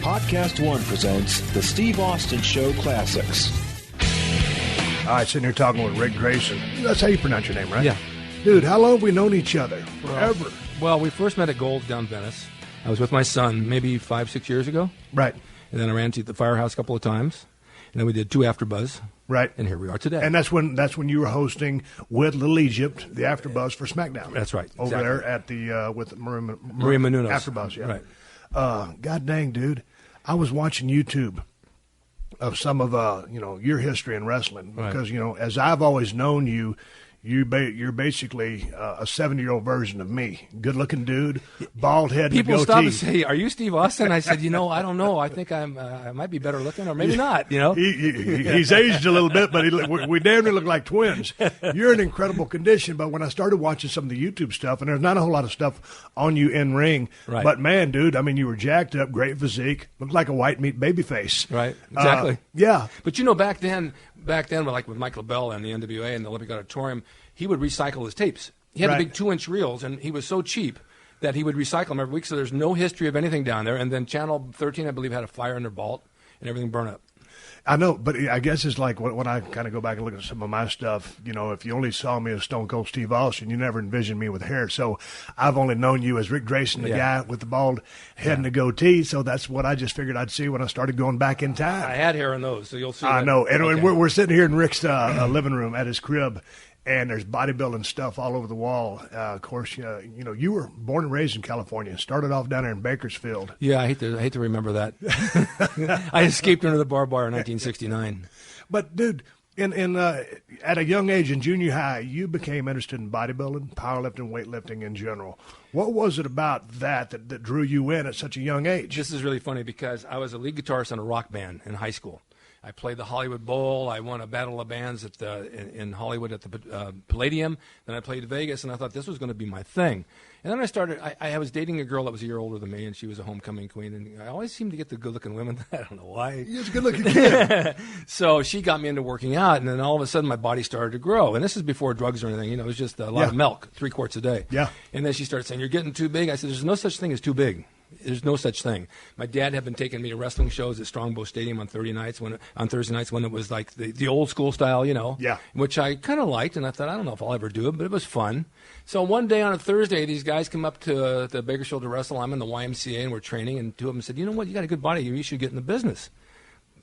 PodcastOne presents the Steve Austin Show Classics. All right, sitting here talking with Ric Drasin. That's how you pronounce your name, right? Yeah. Dude, how long have we known each other? Forever. Well, we first met at Gold's down Venice. I was with my son maybe 5-6 years ago. Right. And then I ran to the firehouse a couple of times. And then we did 2 AfterBuzz. Right. And here we are today. And that's when you were hosting with Little Egypt, the AfterBuzz for SmackDown. That's right. Over exactly. there at the, with Maria Menounos. AfterBuzz, yeah. Right. God dang, dude. I was watching YouTube of some of, your history in wrestling. Because, as I've always known you, you're basically a 70-year-old version of me. Good-looking dude, bald head, and a goatee. People stop and say, "Are you Steve Austin?" I said, I don't know. I think I might be better looking, or maybe not. He's aged a little bit, but we damn near look like twins. You're in incredible condition. But when I started watching some of the YouTube stuff, and there's not a whole lot of stuff on you in ring, right. But man, dude, I mean, you were jacked up, great physique, looked like a white meat baby face. Right, exactly. Yeah. But back then, like with Michael Bell and the NWA and the Olympic Auditorium, he would recycle his tapes. He had the big 2-inch reels, and he was so cheap that he would recycle them every week. So there's no history of anything down there. And then Channel 13, I believe, had a fire in their vault, and everything burned up. I know, but I guess it's like when I kind of go back and look at some of my stuff, if you only saw me as Stone Cold Steve Austin, you never envisioned me with hair. So I've only known you as Ric Drasin, the guy with the bald head and the goatee. So that's what I just figured I'd see when I started going back in time. I had hair in those, so you'll see. I know. And we're sitting here in Ric's living room at his crib, and there's bodybuilding stuff all over the wall. Of course, you were born and raised in California. Started off down there in Bakersfield. Yeah, I hate to remember that. I escaped under the barbed wire in 1969. But dude, at a young age in junior high, you became interested in bodybuilding, powerlifting, weightlifting in general. What was it about that drew you in at such a young age? This is really funny because I was a lead guitarist in a rock band in high school. I played the Hollywood Bowl. I won a Battle of Bands in Hollywood at the Palladium. Then I played Vegas, and I thought this was going to be my thing. And then I started. I was dating a girl that was a year older than me, and she was a homecoming queen. And I always seemed to get the good-looking women. I don't know why. You're a good-looking kid. So she got me into working out, and then all of a sudden my body started to grow. And this is before drugs or anything. It was just a lot of milk, 3 quarts a day. Yeah. And then she started saying, "You're getting too big." I said, "There's no such thing as too big. There's no such thing." My dad had been taking me to wrestling shows at Strongbow Stadium on Thursday nights when it was like the old school style, Yeah. which I kind of liked, and I thought, I don't know if I'll ever do it, but it was fun. So one day on a Thursday, these guys come up to the Bakersfield to wrestle. I'm in the YMCA, and we're training, and 2 of them said, "You know what? You got a good body. You should get in the business."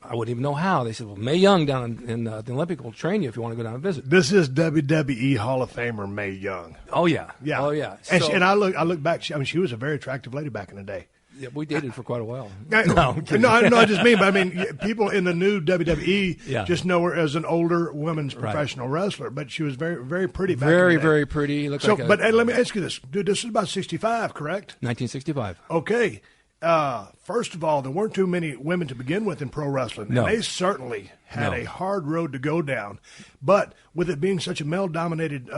I wouldn't even know how. They said, "Well, Mae Young down in the Olympic will train you if you want to go down and visit." This is WWE Hall of Famer Mae Young. Oh, yeah. Yeah. Oh, yeah. And I look back. She was a very attractive lady back in the day. Yeah, we dated for quite a while. No, I just mean, but people in the new WWE just know her as an older women's professional wrestler. But she was very, very pretty back in the day. Very pretty. But let me ask you this, dude. This is about 65, correct? 1965. Okay. First of all, there weren't too many women to begin with in pro wrestling. No. And they certainly had a hard road to go down. But with it being such a male-dominated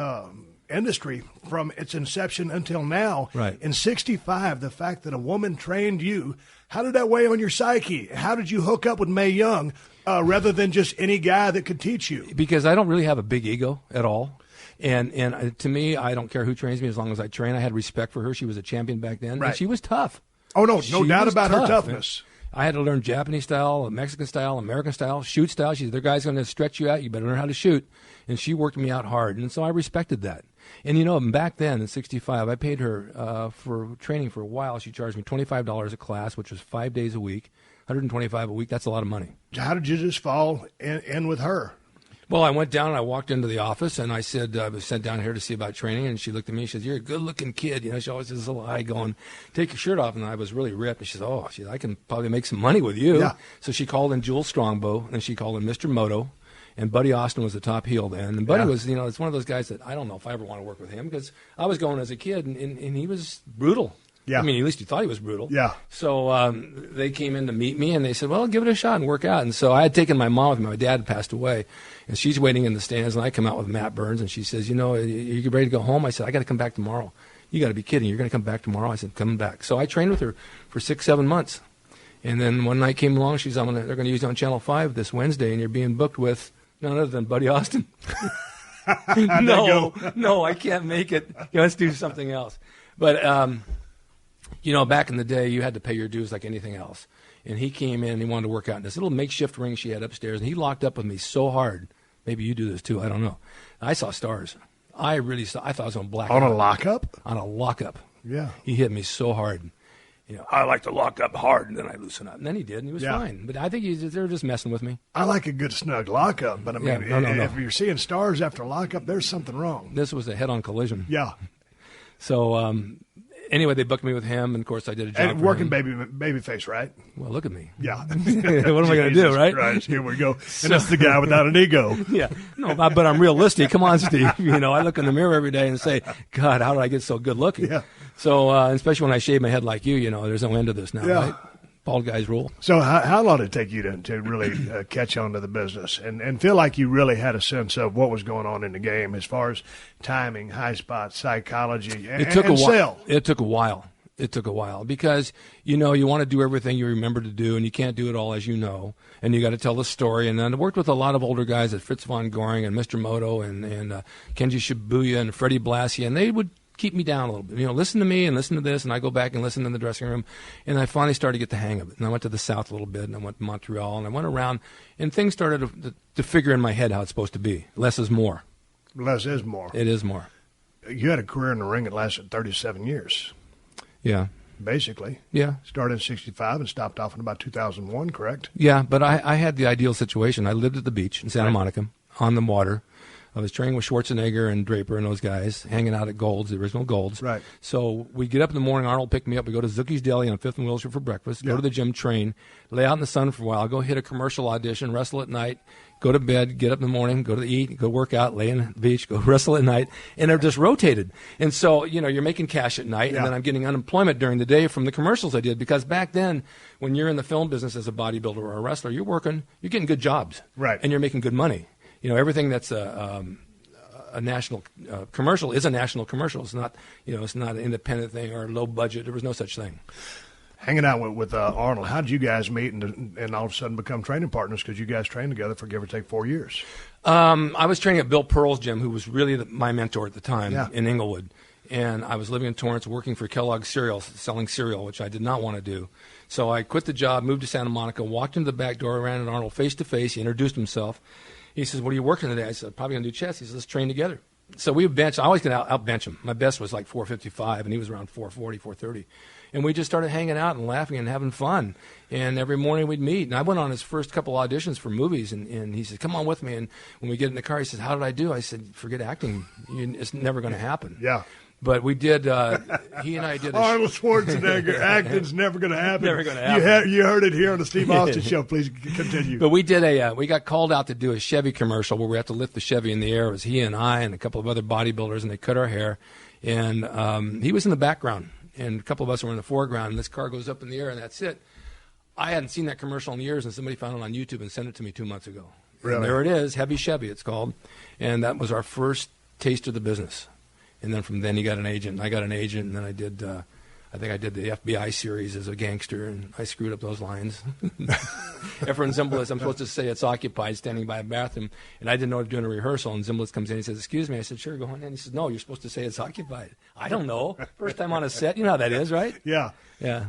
industry from its inception until now, in 65, the fact that a woman trained you, how did that weigh on your psyche? How did you hook up with Mae Young rather than just any guy that could teach you? Because I don't really have a big ego at all. And to me, I don't care who trains me as long as I train. I had respect for her. She was a champion back then. Right. And she was tough. Oh, no doubt about her toughness. I had to learn Japanese style, Mexican style, American style, shoot style. She said, "Their guy's going to stretch you out. You better learn how to shoot." And she worked me out hard. And so I respected that. And, back then in 65, I paid her for training for a while. She charged me $25 a class, which was 5 days a week, $125 a week. That's a lot of money. How did you just fall in with her? Well, I went down and I walked into the office and I said, I was sent down here to see about training. And she looked at me and she said, "You're a good-looking kid." She always has this little eye going, "Take your shirt off." And I was really ripped. And she said, "Oh, I can probably make some money with you." Yeah. So she called in Jules Strongbow and she called in Mr. Moto. And Buddy Austin was the top heel then. And Buddy was, it's one of those guys that I don't know if I ever want to work with him because I was going as a kid and he was brutal. Yeah. I mean, at least you thought he was brutal. Yeah. So they came in to meet me, and they said, "Well, give it a shot and work out." And so I had taken my mom with me. My dad had passed away, and she's waiting in the stands, and I come out with Matt Burns, and she says, "Are you ready to go home?" I said, "I got to come back tomorrow." "You got to be kidding. You're going to come back tomorrow?" I said, "Coming back." So I trained with her for 6-7 months. And then one night came along, they're going to use you on Channel 5 this Wednesday, and you're being booked with none other than Buddy Austin. No, I can't make it. Let's do something else. But Back in the day, you had to pay your dues like anything else. And he came in and he wanted to work out in this little makeshift ring she had upstairs, and he locked up with me so hard. Maybe you do this too, I don't know. I saw stars. I thought I was going to black out. On a lockup? On a lockup. Yeah. He hit me so hard. I like to lock up hard, and then I loosen up. And then he did, and he was fine. But I think they're just messing with me. I like a good snug lockup, but I mean, if you're seeing stars after lockup, there's something wrong. This was a head-on collision. Yeah. So, anyway, they booked me with him, and of course I did a job. And working baby face, right? Well, look at me. Yeah. What am I going to do, right? Christ, here we go. And that's the guy without an ego. Yeah. No, but I'm realistic. Come on, Steve. I look in the mirror every day and say, God, how did I get so good looking? Yeah. So, especially when I shave my head like you, there's no end to this now, right? Bald guys rule. So how long did it take you to really catch on to the business and feel like you really had a sense of what was going on in the game as far as timing, high spots, psychology, and sell? It took a while. It took a while because, you want to do everything you remember to do, and you can't do it all, as you know, and you got to tell the story. And then I worked with a lot of older guys at Fritz von Goring and Mr. Moto and Kenji Shibuya and Freddie Blassie, and they would keep me down a little bit. Listen to me and listen to this, and I go back and listen in the dressing room, and I finally started to get the hang of it. And I went to the South a little bit, and I went to Montreal, and I went around, and things started to figure in my head how it's supposed to be. Less is more. Less is more. It is more. You had a career in the ring that lasted 37 years. Yeah. Basically. Yeah. Started in 65 and stopped off in about 2001, correct? Yeah, but I had the ideal situation. I lived at the beach in Santa Monica on the water. I was training with Schwarzenegger and Draper and those guys, hanging out at Gold's, the original Gold's. Right. So we get up in the morning, Arnold picked me up, we go to Zookie's Deli on 5th and Wilshire for breakfast, go to the gym, train, lay out in the sun for a while, go hit a commercial audition, wrestle at night, go to bed, get up in the morning, go to eat, go work out, lay in the beach, go wrestle at night, and they're just rotated. And so, you're making cash at night, and then I'm getting unemployment during the day from the commercials I did, because back then, when you're in the film business as a bodybuilder or a wrestler, you're getting good jobs. Right. And you're making good money. Everything that's a national commercial is a national commercial. It's not, it's not an independent thing or low budget. There was no such thing. Hanging out with Arnold, how did you guys meet and all of a sudden become training partners? Because you guys trained together for give or take 4 years. I was training at Bill Pearl's gym, who was really my mentor at the time in Inglewood. And I was living in Torrance, working for Kellogg's cereal, selling cereal, which I did not want to do. So I quit the job, moved to Santa Monica, walked into the back door, ran into Arnold face to face. He introduced himself. He says, "What are you working today?" I said, "Probably going to do chest." He says, "Let's train together." So we would bench. I always could out-bench him. My best was like 455, and he was around 440, 430. And we just started hanging out and laughing and having fun. And every morning we'd meet. And I went on his first couple auditions for movies, and he said, "Come on with me." And when we get in the car, he says, "How did I do?" I said, "Forget acting. It's never going to happen." Yeah. But we did, he and I did Arnold Schwarzenegger, acting's never going to happen. Never going to happen. You heard it here on the Steve Austin Show. Please continue. But we did we got called out to do a Chevy commercial where we had to lift the Chevy in the air. It was he and I and a couple of other bodybuilders, and they cut our hair. And he was in the background, and a couple of us were in the foreground, and this car goes up in the air, and that's it. I hadn't seen that commercial in years, and somebody found it on YouTube and sent it to me 2 months ago. Really? And there it is, Heavy Chevy it's called. And that was our first taste of the business. And then from then he got an agent, and I got an agent, and then I did, I think I did the FBI series as a gangster, and I screwed up those lines. Efren Zimbalist, I'm supposed to say it's occupied, standing by a bathroom, and I didn't know what to do in a rehearsal, and Zimbalist comes in, he says, "Excuse me." I said, "Sure, go on in." He says, "No, you're supposed to say it's occupied." I don't know. First time on a set, you know how that is, right? Yeah. Yeah.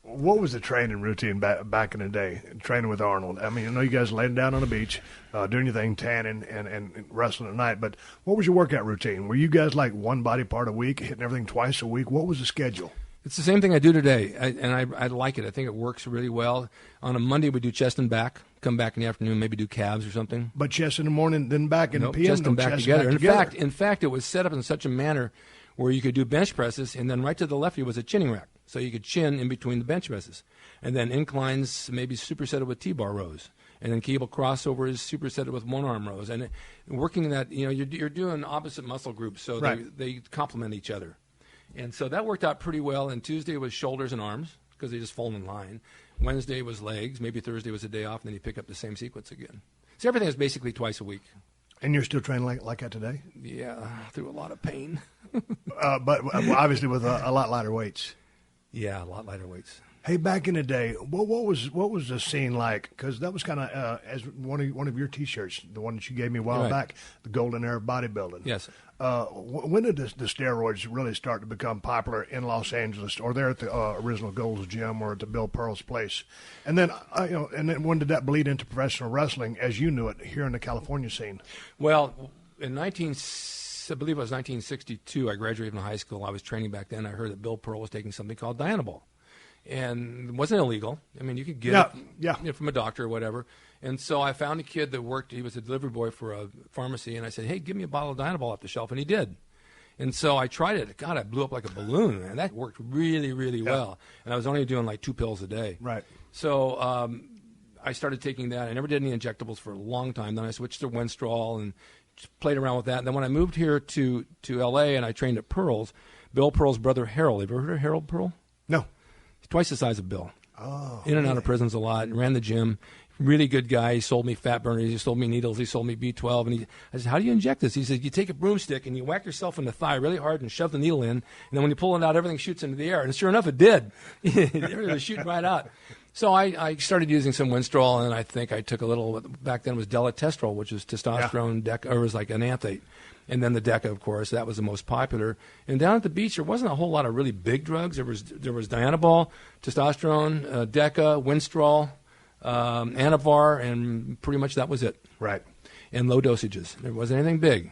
What was the training routine back in the day, training with Arnold? I mean, I know you guys laying down on the beach, doing your thing, tanning and wrestling at night, but what was your workout routine? Were you guys like one body part a week, hitting everything twice a week? What was the schedule? It's the same thing I do today, I like it. I think it works really well. On a Monday, we do chest and back, come back in the afternoon, maybe do calves or something. But chest in the morning, then back in the PM? Chest and back together. In fact, it was set up in such a manner where you could do bench presses, and then right to the left of you was a chinning rack. So you could chin in between the bench presses. And then inclines, maybe supersetted with T-bar rows. And then cable crossover is supersetted with one-arm rows. And working that, you're doing opposite muscle groups, so they complement each other. And so that worked out pretty well. And Tuesday was shoulders and arms, because they just fall in line. Wednesday was legs. Maybe Thursday was a day off, and then you pick up the same sequence again. So everything is basically twice a week. And you're still training like that today? Yeah, through a lot of pain. But obviously with a lot lighter weights. Yeah, a lot lighter weights. Hey, back in the day, what was the scene like? Because that was kind of as one of your T-shirts, the one that you gave me a while back, the Golden Era of Bodybuilding. Yes. When did the steroids really start to become popular in Los Angeles, or there at the original Gold's Gym, or at the Bill Pearl's place? And then, and then when did that bleed into professional wrestling as you knew it here in the California scene? Well, in I believe it was 1962, I graduated from high school. I was training back then. I heard that Bill Pearl was taking something called Dianabol. And it wasn't illegal. I mean, you could get it from a doctor or whatever. And so I found a kid that worked. He was a delivery boy for a pharmacy. And I said, hey, give me a bottle of Dianabol off the shelf. And he did. And so I tried it. God, I blew up like a balloon. And that worked really, really well. And I was only doing like 2 pills a day. Right. So I started taking that. I never did any injectables for a long time. Then I switched to Winstrol and just played around with that. And then when I moved here to L.A. and I trained at Pearl's, Bill Pearl's brother Harold. Have you ever heard of Harold Pearl? No. Twice the size of Bill. Oh, in and out of prisons a lot. Ran the gym. Really good guy. He sold me fat burners. He sold me needles. He sold me B12. And I said, how do you inject this? He said, you take a broomstick and you whack yourself in the thigh really hard and shove the needle in. And then when you pull it out, everything shoots into the air. And sure enough, it did. It was shooting right out. So I started using some Winstrol, and I think I took a little, back then it was Delatestrol, which is testosterone, Deca, or it was like an anthate. And then the Deca, of course, that was the most popular. And down at the beach, there wasn't a whole lot of really big drugs. There was Dianabol, testosterone, Deca, Winstrol, Anavar, and pretty much that was it. Right. And low dosages. There wasn't anything big.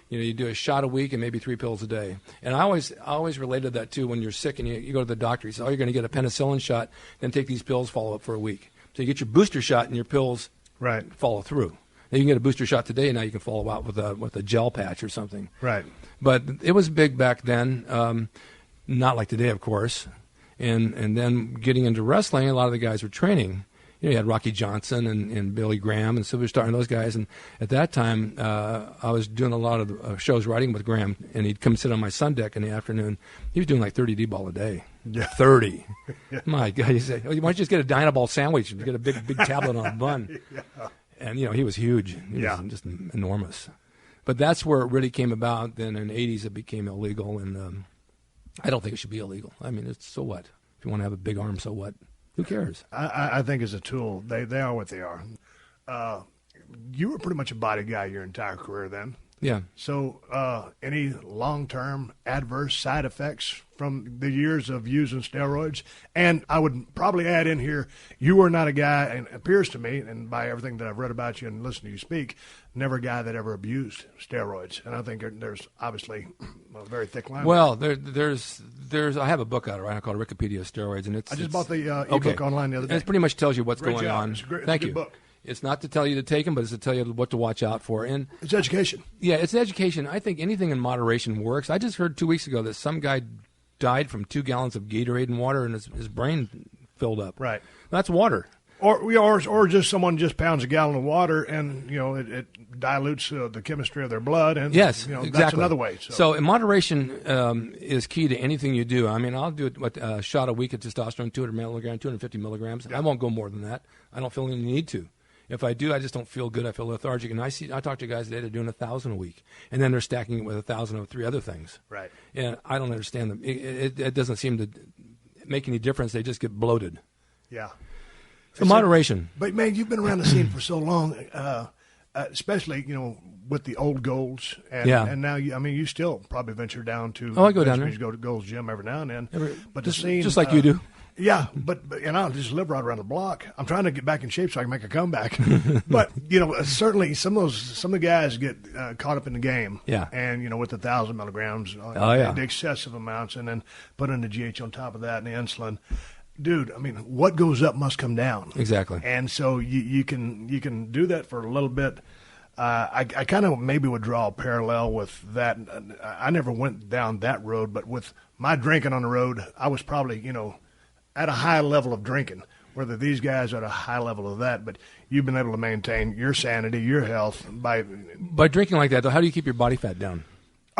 You do a shot a week and maybe 3 pills a day. And I always related that too when you're sick and you go to the doctor. He says, oh, you're going to get a penicillin shot, then take these pills, follow up for a week. So you get your booster shot and your pills follow through. Now you can get a booster shot today, and now you can follow out with a gel patch or something. Right. But it was big back then, not like today, of course. And then getting into wrestling, a lot of the guys were training. You had Rocky Johnson and Billy Graham and Sylvester Starr and those guys. And at that time, I was doing a lot of shows writing with Graham, and he'd come sit on my sun deck in the afternoon. He was doing like 30 D-ball a day. Yeah. 30. My God. You say, why don't you just get a Dynaball sandwich and get a big tablet on a bun? And, he was huge. He was just enormous. But that's where it really came about. Then in the 80s, it became illegal. And I don't think it should be illegal. I mean, so what? If you want to have a big arm, so what? Who cares? I think as a tool, they are what they are. You were pretty much a body guy your entire career then. Yeah. So any long-term adverse side effects from the years of using steroids? And I would probably add in here, you were not a guy, and it appears to me, and by everything that I've read about you and listened to you speak, never a guy that ever abused steroids. And I think there's obviously a very thick line. Well, there's I have a book out right now called Wikipedia of Steroids, and I just bought the ebook online the other day. And it pretty much tells you what's going on. It's a good Thank you. Book. It's not to tell you to take them, but it's to tell you what to watch out for. And it's education. Yeah, it's education. I think anything in moderation works. I just heard 2 weeks ago that some guy died from 2 gallons of Gatorade and water, and his brain filled up. Right. That's water. Or just someone just pounds a gallon of water, and it dilutes the chemistry of their blood, and exactly. That's another way. So in moderation is key to anything you do. I mean, I'll do a shot a week of testosterone, 200 milligrams, 250 milligrams. Yeah. I won't go more than that. I don't feel any need to. If I do, I just don't feel good. I feel lethargic. And I talk to guys today that are doing 1,000 a week, and then they're stacking it with 1,000 of 3 other things. Right. And I don't understand them. It doesn't seem to make any difference. They just get bloated. Yeah. So moderation. But man, you've been around the scene for so long, especially with the old Golds, and now you still probably venture down to. Oh, I go down there. You go to Gold's Gym every now and then. But the scene, just like you do. Yeah, but I just live right around the block. I'm trying to get back in shape so I can make a comeback. But certainly some of the guys get caught up in the game. Yeah. And with the 1,000 milligrams, the excessive amounts, and then put in the GH on top of that and the insulin. Dude, I mean, what goes up must come down. Exactly. And so you can do that for a little bit. I kind of maybe would draw a parallel with that. I never went down that road, but with my drinking on the road, I was probably at a high level of drinking, whether these guys are at a high level of that, but you've been able to maintain your sanity, your health by drinking like that. Though, how do you keep your body fat down?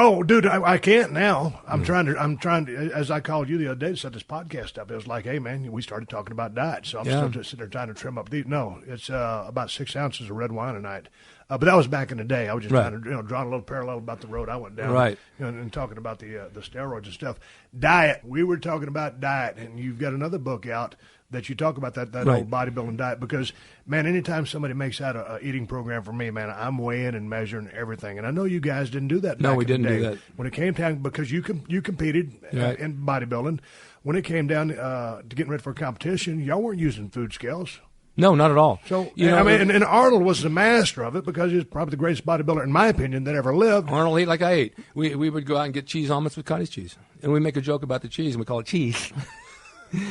Oh, dude, I can't now. I'm trying to, as I called you the other day to set this podcast up, it was like, hey, man, we started talking about diet. So I'm still just sitting there trying to trim up these. No, it's about 6 ounces of red wine a night. But that was back in the day. I was just trying to, drawing a little parallel about the road I went down. Right. And talking about the steroids and stuff. Diet. We were talking about diet, and you've got another book out that you talk about that old bodybuilding diet, because, man, anytime somebody makes out a eating program for me, man, I'm weighing and measuring everything. And I know you guys didn't do that. No, we didn't do that. When it came down, because you competed in bodybuilding, when it came down to getting ready for a competition, y'all weren't using food scales. No, not at all. So, and Arnold was the master of it, because he was probably the greatest bodybuilder, in my opinion, that ever lived. Arnold ate like I ate. We would go out and get cheese omelets with cottage cheese. And we make a joke about the cheese, and we call it cheese.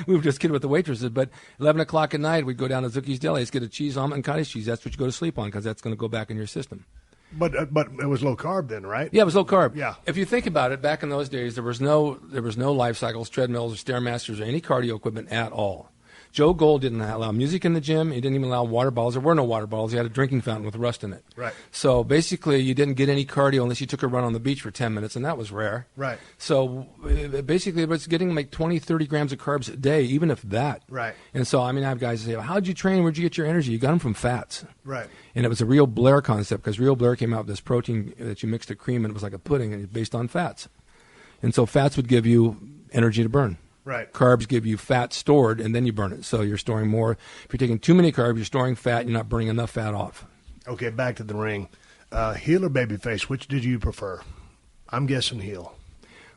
We were just kidding with the waitresses, but 11 o'clock at night, we'd go down to Zucchi's Deli. Let's get a cheese omelet and cottage cheese. That's what you go to sleep on, because that's going to go back in your system. But it was low carb then, right? Yeah, it was low carb. Yeah. If you think about it, back in those days, there was no life cycles, treadmills, or Stairmasters, or any cardio equipment at all. Joe Gold didn't allow music in the gym. He didn't even allow water bottles. There were no water bottles. He had a drinking fountain with rust in it. Right. So basically, you didn't get any cardio unless you took a run on the beach for 10 minutes, and that was rare. Right. So basically, it was getting like 20, 30 grams of carbs a day, even if that. Right. And so, I have guys say, how'd you train? Where'd you get your energy? You got them from fats. Right. And it was a Real Blair concept, because Real Blair came out with this protein that you mixed a cream, and it was like a pudding, and it's based on fats. And so fats would give you energy to burn. Right. Carbs give you fat stored, and then you burn it. So you're storing more. If you're taking too many carbs, you're storing fat, you're not burning enough fat off. Okay, back to the ring. Heel or babyface, which did you prefer? I'm guessing heel.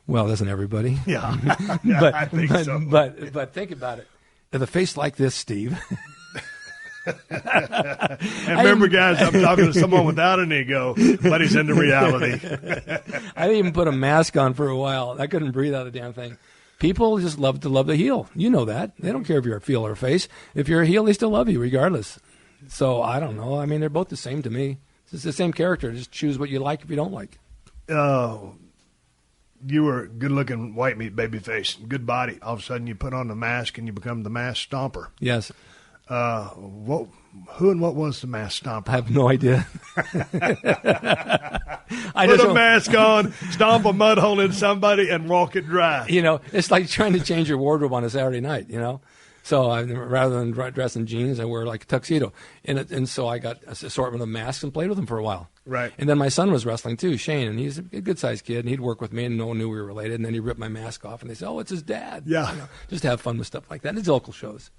Well, doesn't everybody? Yeah. but, I think so. But think about it. With a face like this, Steve. And remember, guys, I'm talking to someone without an ego, but he's into reality. I didn't even put a mask on for a while. I couldn't breathe out of the damn thing. People just love the heel. You know that. They don't care if you're a heel or a face. If you're a heel, they still love you regardless. So I don't know. They're both the same to me. It's the same character. Just choose what you like if you don't like. You were a good-looking white meat baby face, good body. All of a sudden, you put on the mask and you become the mask stomper. Yes. Who and what was the mask stomper? I have no idea. Put a mask on, stomp a mud hole in somebody, and walk it dry. It's like trying to change your wardrobe on a Saturday night, So rather than dress in jeans, I wear like a tuxedo. And so I got an assortment of masks and played with them for a while. Right. And then my son was wrestling too, Shane, and he's a good-sized kid, and he'd work with me, and no one knew we were related. And then he ripped my mask off, and they said, "Oh, it's his dad." Yeah. Just have fun with stuff like that. And it's local shows,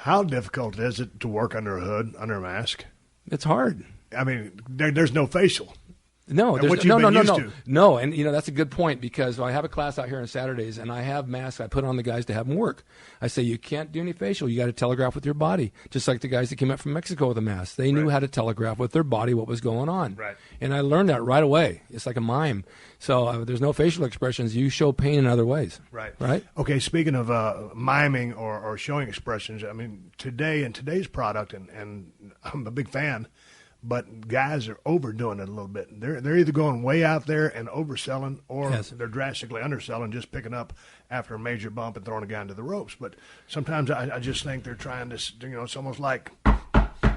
How difficult is it to work under a hood, under a mask? It's hard. There's no facial. No, And there's what you've been used to. No, and that's a good point, because I have a class out here on Saturdays, and I have masks I put on the guys to have them work. I say, you can't do any facial. You got to telegraph with your body, just like the guys that came up from Mexico with a mask. They knew how to telegraph with their body what was going on. Right. And I learned that right away. It's like a mime. So there's no facial expressions. You show pain in other ways. Right. Right? Okay, speaking of miming or showing expressions, today in today's product, and I'm a big fan, but guys are overdoing it a little bit. They're either going way out there and overselling, or they're drastically underselling, just picking up after a major bump and throwing a guy into the ropes. But sometimes I just think they're trying to, it's almost like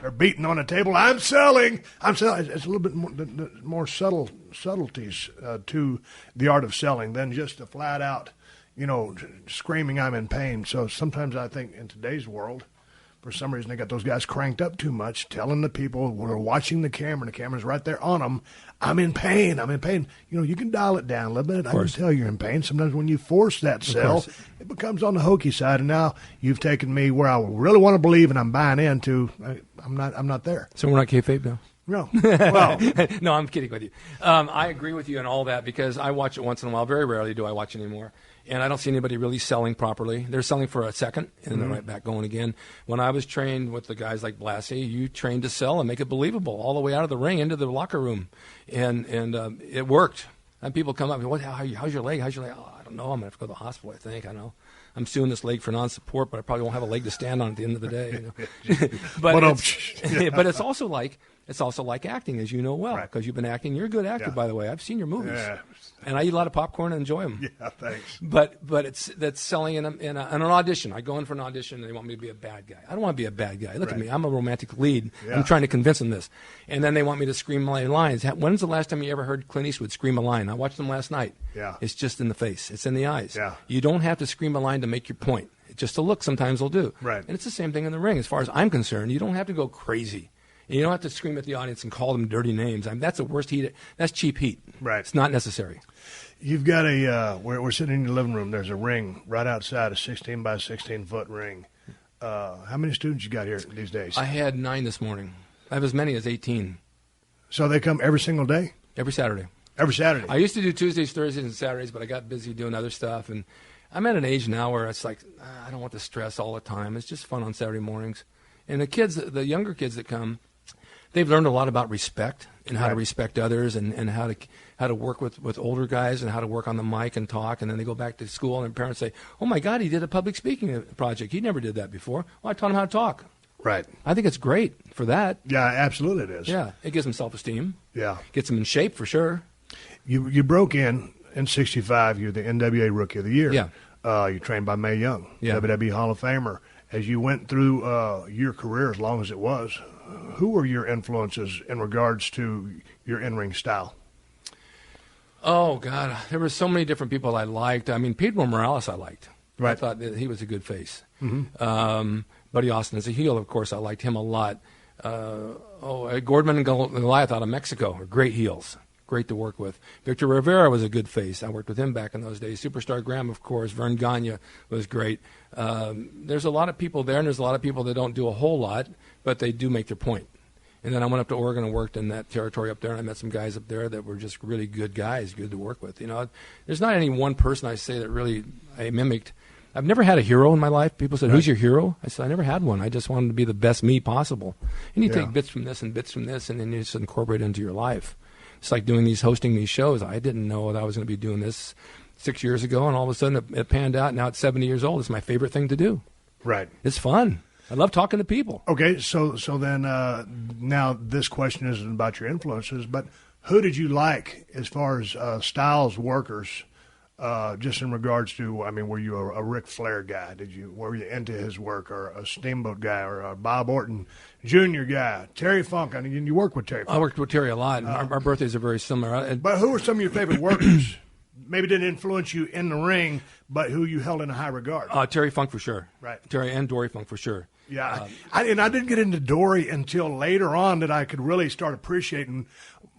they're beating on a table. I'm selling. It's a little bit more subtleties to the art of selling than just a flat out, screaming I'm in pain. So sometimes I think in today's world, for some reason, they got those guys cranked up too much, telling the people who are watching the camera, and the camera's right there on them, I'm in pain, I'm in pain. You can dial it down a little bit. I can tell you're in pain. Sometimes when you force that sell, it becomes on the hokey side, and now you've taken me where I really want to believe and I'm buying into. I'm not there. So we're not kayfabe now? No. Well, no, I'm kidding with you. I agree with you on all that, because I watch it once in a while. Very rarely do I watch anymore. And I don't see anybody really selling properly. They're selling for a second, and they're right back going again. When I was trained with the guys like Blassie, you trained to sell and make it believable all the way out of the ring into the locker room. And it worked. And people come up and how's your leg? How's your leg? Oh, I don't know. I'm going to have to go to the hospital, I think. I know. I'm suing this leg for non-support, but I probably won't have a leg to stand on at the end of the day. But it's also like, It's also like acting, as you know well, because you've been acting. You're a good actor, by the way. I've seen your movies. Yeah. And I eat a lot of popcorn and enjoy them. Yeah, thanks. But that's selling in an audition. I go in for an audition and they want me to be a bad guy. I don't want to be a bad guy. Look at me. I'm a romantic lead. Yeah. I'm trying to convince them this. And then they want me to scream my lines. When's the last time you ever heard Clint Eastwood scream a line? I watched them last night. Yeah. It's just in the face. It's in the eyes. Yeah. You don't have to scream a line to make your point. Just a look sometimes will do. Right. And it's the same thing in the ring. As far as I'm concerned, you don't have to go crazy. And you don't have to scream at the audience and call them dirty names. I mean, that's the worst heat. That's cheap heat. Right. It's not necessary. You've got we're sitting in your living room. There's a ring right outside, a 16 by 16 foot ring. How many students you got here these days? I had 9 this morning. I have as many as 18. So they come every single day? Every Saturday. Every Saturday? I used to do Tuesdays, Thursdays, and Saturdays, but I got busy doing other stuff. And I'm at an age now where it's like, I don't want the stress all the time. It's just fun on Saturday mornings. And the younger kids that come, they've learned a lot about respect and how to respect others and how to work with older guys and how to work on the mic and talk. And then they go back to school and their parents say, oh, my God, he did a public speaking project. He never did that before. Well, I taught him how to talk. Right. I think it's great for that. Yeah, absolutely it is. Yeah, it gives them self-esteem. Yeah. Gets them in shape for sure. You broke in 65. You're the NWA Rookie of the Year. Yeah. You trained by Mae Young, yeah. WWE Hall of Famer. As you went through your career, as long as it was, who were your influences in regards to your in-ring style? Oh, God. There were so many different people I liked. I mean, Pedro Morales I liked. Right. I thought that he was a good face. Mm-hmm. Buddy Austin as a heel, of course, I liked him a lot. Gordman and Goliath out of Mexico are great heels. Great to work with. Victor Rivera was a good face. I worked with him back in those days. Superstar Graham, of course. Vern Gagne was great. There's a lot of people there, and there's a lot of people that don't do a whole lot, but they do make their point. And then I went up to Oregon and worked in that territory up there, and I met some guys up there that were just really good guys, good to work with. You know, there's not any one person I say that really I mimicked. I've never had a hero in my life. People said, who's your hero? I said, I never had one. I just wanted to be the best me possible. And you take bits from this and bits from this, and then you just incorporate it into your life. It's like hosting these shows. I didn't know that I was going to be doing this 6 years ago, and all of a sudden it panned out. Now at 70 years old, it's my favorite thing to do. Right. It's fun. I love talking to people. Okay, so then now this question isn't about your influences, but who did you like as far as styles workers, just in regards to, I mean, were you a Ric Flair guy? Were you into his work, or a Steamboat guy, or a Bob Orton Jr. guy, Terry Funk? I mean, you worked with Terry Funk. I worked with Terry a lot. Our birthdays are very similar. But who were some of your favorite workers? Maybe didn't influence you in the ring, but who you held in a high regard? Terry Funk for sure. Right. Terry and Dory Funk for sure. Yeah, I didn't get into Dory until later on that I could really start appreciating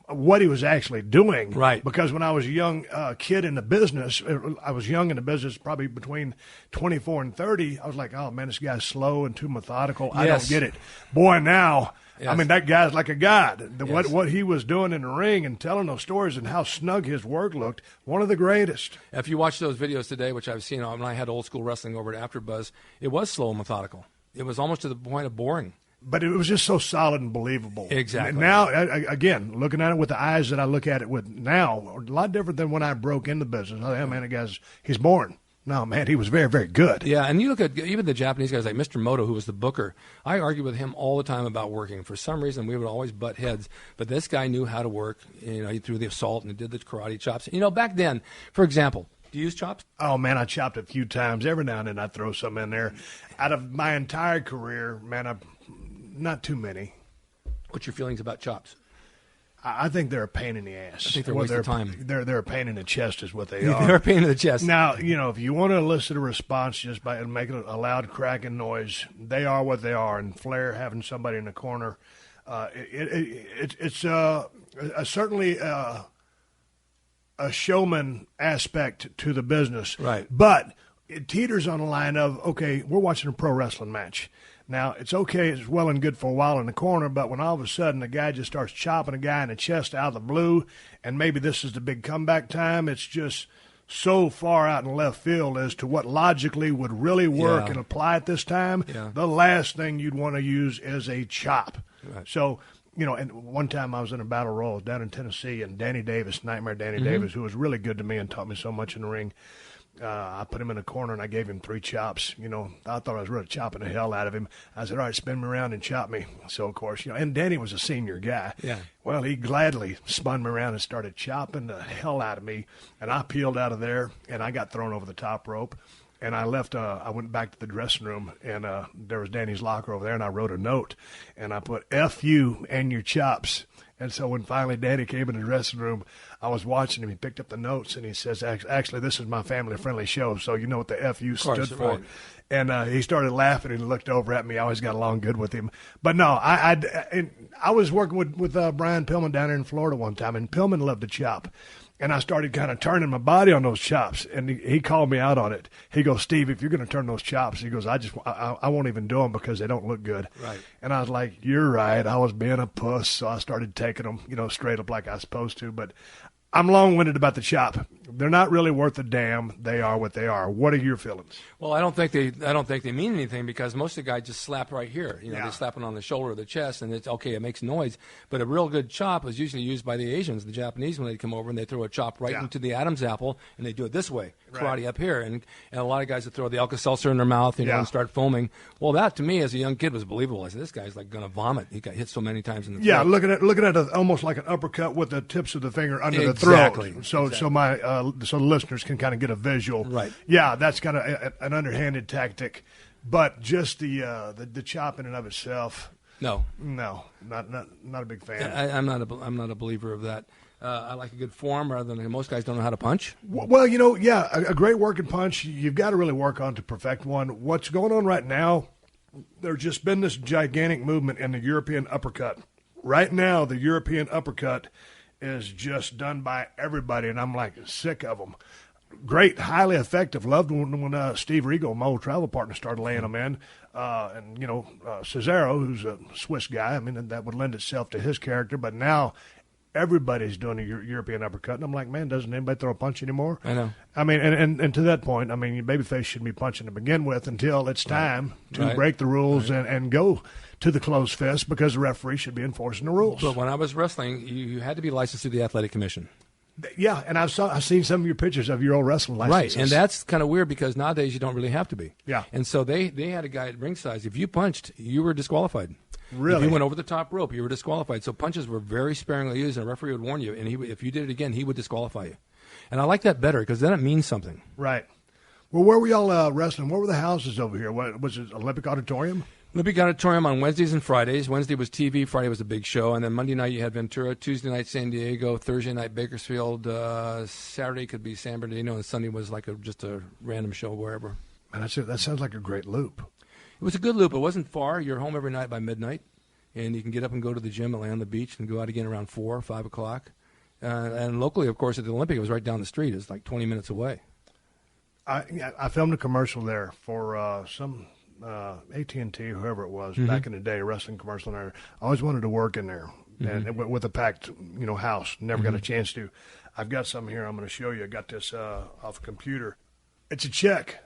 what he was actually doing. Right. Because when I was a young kid in the business, probably between 24 and 30, I was like, oh, man, this guy's slow and too methodical. Yes. I don't get it. Boy, now, yes. I mean, that guy's like a god. Yes. What he was doing in the ring and telling those stories and how snug his work looked, one of the greatest. If you watch those videos today, which I've seen when I had old school wrestling over at AfterBuzz, it was slow and methodical. It was almost to the point of boring. But it was just so solid and believable. Exactly. Now, again, looking at it with the eyes that I look at it with now, a lot different than when I broke into business. Oh, yeah, man, the guy's, he's boring. No, man, he was very, very good. Yeah, and you look at even the Japanese guys like Mr. Moto, who was the booker. I argued with him all the time about working. For some reason, we would always butt heads. But this guy knew how to work. You know, he threw the assault and he did the karate chops. You know, back then, for example, do you use chops? Oh, man, I chopped a few times. Every now and then I throw some in there. Out of my entire career, man, not too many. What's your feelings about chops? I think they're a pain in the ass. I think they're a waste of time. They're a pain in the chest is what they are. They're a pain in the chest. Now, you know, if you want to elicit a response just by making a loud cracking noise, they are what they are. And Flair having somebody in the corner, it's certainly a showman aspect to the business. Right. But it teeters on the line of, okay, we're watching a pro wrestling match. Now, it's okay, it's well and good for a while in the corner, but when all of a sudden the guy just starts chopping a guy in the chest out of the blue, and maybe this is the big comeback time, it's just so far out in left field as to what logically would really work and apply at this time. Yeah. The last thing you'd want to use is a chop. Right. So, you know, and one time I was in a battle royal down in Tennessee, and Danny Davis, Nightmare Danny Davis, who was really good to me and taught me so much in the ring, I put him in a corner and I gave him 3 chops. I thought I was really chopping the hell out of him. I said, all right, spin me around and chop me. So, of course, and Danny was a senior guy. Yeah. Well, he gladly spun me around and started chopping the hell out of me. And I peeled out of there and I got thrown over the top rope. And I left, I went back to the dressing room, and there was Danny's locker over there, and I wrote a note. And I put, F you and your chops. And so when finally Danny came in the dressing room, I was watching him. He picked up the notes, and he says, actually, this is my family-friendly show, so you know what the FU stood for. Right. And he started laughing and looked over at me. I always got along good with him. But no, I was working with Brian Pillman down there in Florida one time, and Pillman loved to chop. And I started kind of turning my body on those chops, and he called me out on it. He goes, Steve, if you're going to turn those chops, he goes, I won't even do them because they don't look good. Right. And I was like, you're right. I was being a puss, so I started taking them, straight up like I was supposed to. But I'm long-winded about the chop. They're not really worth a damn. They are what they are. What are your feelings? Well, I don't think they mean anything because most of the guys just slap right here. They slap it on the shoulder or the chest, and it's okay. It makes noise. But a real good chop is usually used by the Asians, the Japanese, when they come over and they throw a chop right into the Adam's apple, and they do it this way, karate up here. And a lot of guys that throw the Alka-Seltzer in their mouth, and start foaming. Well, that to me as a young kid was believable. I said, this guy's like going to vomit. He got hit so many times in the throat. Looking at it almost like an uppercut with the tips of the finger under the throat. So the listeners can kind of get a visual. Right. Yeah, that's kind of an underhanded tactic, but just the chop in and of itself. No, not a big fan. I'm not a believer of that. I like a good form rather than most guys don't know how to punch. Well, a great working punch. You've got to really work on to perfect one. What's going on right now? There's just been this gigantic movement in the European uppercut. Right now, the European uppercut is just done by everybody, and I'm like sick of them. Great, highly effective. Loved when Steve Riegel, my old travel partner, started laying them in. And Cesaro, who's a Swiss guy, I mean, that would lend itself to his character. But now everybody's doing a European uppercut. And I'm like, man, doesn't anybody throw a punch anymore? I know. I mean, and to that point, I mean, your babyface shouldn't be punching to begin with until it's time to break the rules and go to the closed fist because the referee should be enforcing the rules. But when I was wrestling, you had to be licensed through the Athletic Commission. Yeah, and I've seen some of your pictures of your old wrestling licenses. Right, and that's kind of weird because nowadays you don't really have to be. Yeah. And so they had a guy at ringside. If you punched, you were disqualified. Really? If you went over the top rope, you were disqualified. So punches were very sparingly used, and a referee would warn you. And if you did it again, he would disqualify you. And I like that better because then it means something. Right. Well, where were y'all wrestling? What were the houses over here? What was it, Olympic Auditorium? Olympic Auditorium on Wednesdays and Fridays. Wednesday was TV, Friday was a big show, and then Monday night you had Ventura, Tuesday night San Diego, Thursday night Bakersfield, Saturday could be San Bernardino, and Sunday was like just a random show wherever. And that sounds like a great loop. It was a good loop. It wasn't far. You're home every night by midnight, and you can get up and go to the gym and lay on the beach and go out again around 4 or 5 o'clock. And locally, of course, at the Olympic, it was right down the street. It's like 20 minutes away. I filmed a commercial there for some AT&T, whoever it was, back in the day, a wrestling commercial. And I always wanted to work in there, and with a packed, house. Never got a chance to. I've got some here. I'm going to show you. I got this off a computer. It's a check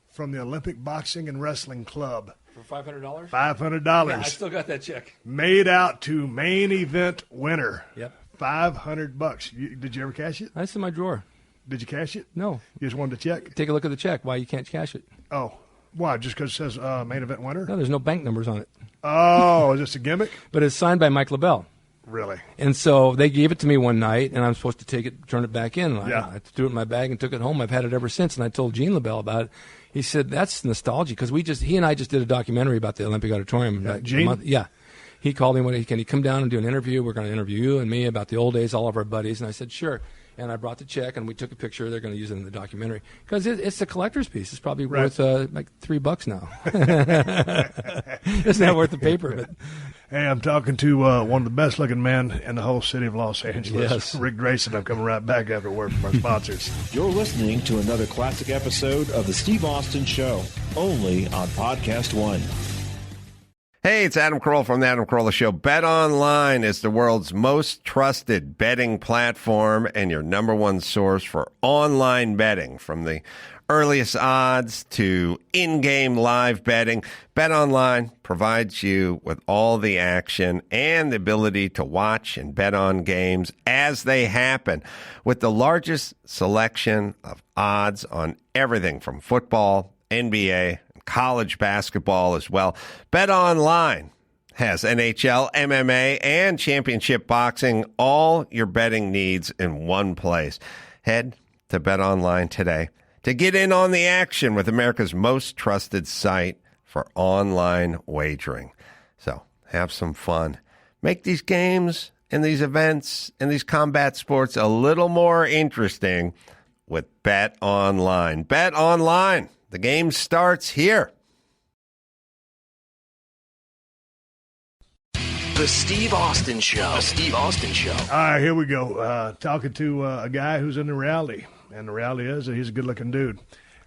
from the Olympic Boxing and Wrestling Club. For $500? $500. Yeah, I still got that check. Made out to main event winner. Yep. $500. Did you ever cash it? That's in my drawer. Did you cash it? No. You just wanted to check? Take a look at the check. Why you can't cash it? Oh. Why? Just because it says main event winner? No, there's no bank numbers on it. Oh, is this a gimmick? But it's signed by Mike LaBelle. Really? And so they gave it to me one night, and I'm supposed to turn it back in. I threw it in my bag and took it home. I've had it ever since, and I told Gene LaBelle about it. He said, that's nostalgia, because he and I just did a documentary about the Olympic Auditorium. Gene? Yeah. He called me, can he come down and do an interview? We're going to interview you and me about the old days, all of our buddies. And I said, sure. And I brought the check, and we took a picture. They're going to use it in the documentary because it's a collector's piece. It's probably worth like $3 now. It's not worth the paper. But hey, I'm talking to one of the best-looking men in the whole city of Los Angeles, yes. Ric Drasin. I'm coming right back after a word from our sponsors. You're listening to another classic episode of The Steve Austin Show, only on PodcastOne. Hey, it's Adam Carolla from the Adam Carolla Show. Bet Online is the world's most trusted betting platform and your number one source for online betting. From the earliest odds to in-game live betting, BetOnline provides you with all the action and the ability to watch and bet on games as they happen with the largest selection of odds on everything from football, NBA, college basketball as well. BetOnline has NHL, MMA, and championship boxing, all your betting needs in one place. Head to BetOnline today to get in on the action with America's most trusted site for online wagering. So have some fun. Make these games and these events and these combat sports a little more interesting with BetOnline. BetOnline. The game starts here. The Steve Austin Show. The Steve Austin Show. All right, here we go. Talking to a guy who's into reality. And the reality is that he's a good-looking dude.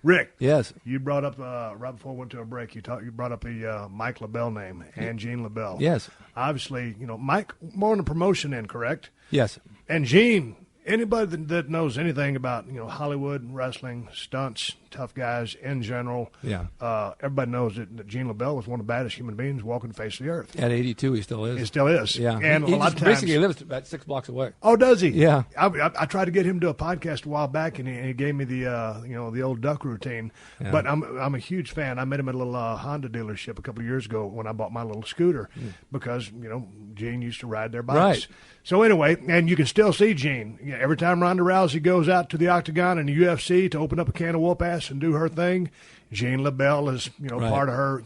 Rick. Yes. You brought up, right before we went to a break, you brought up the Mike LaBelle name and Gene LaBelle. Yes. Obviously, Mike, more on the promotion end, correct? Yes. And Gene, anybody that knows anything about, Hollywood, wrestling, stunts, tough guys in general, everybody knows that Gene LaBelle was one of the baddest human beings walking the face of the earth. At 82, he still is. He still is. Yeah. And he a lot of times, basically lives about 6 blocks away. Oh, does he? Yeah. I tried to get him to do a podcast a while back, and he gave me the the old duck routine. Yeah. But I'm a huge fan. I met him at a little Honda dealership a couple of years ago when I bought my little scooter because Gene used to ride their bikes. Right. So anyway, and you can still see Gene every time Ronda Rousey goes out to the octagon in the UFC to open up a can of whoop ass and do her thing. Gene LaBelle is, part of her.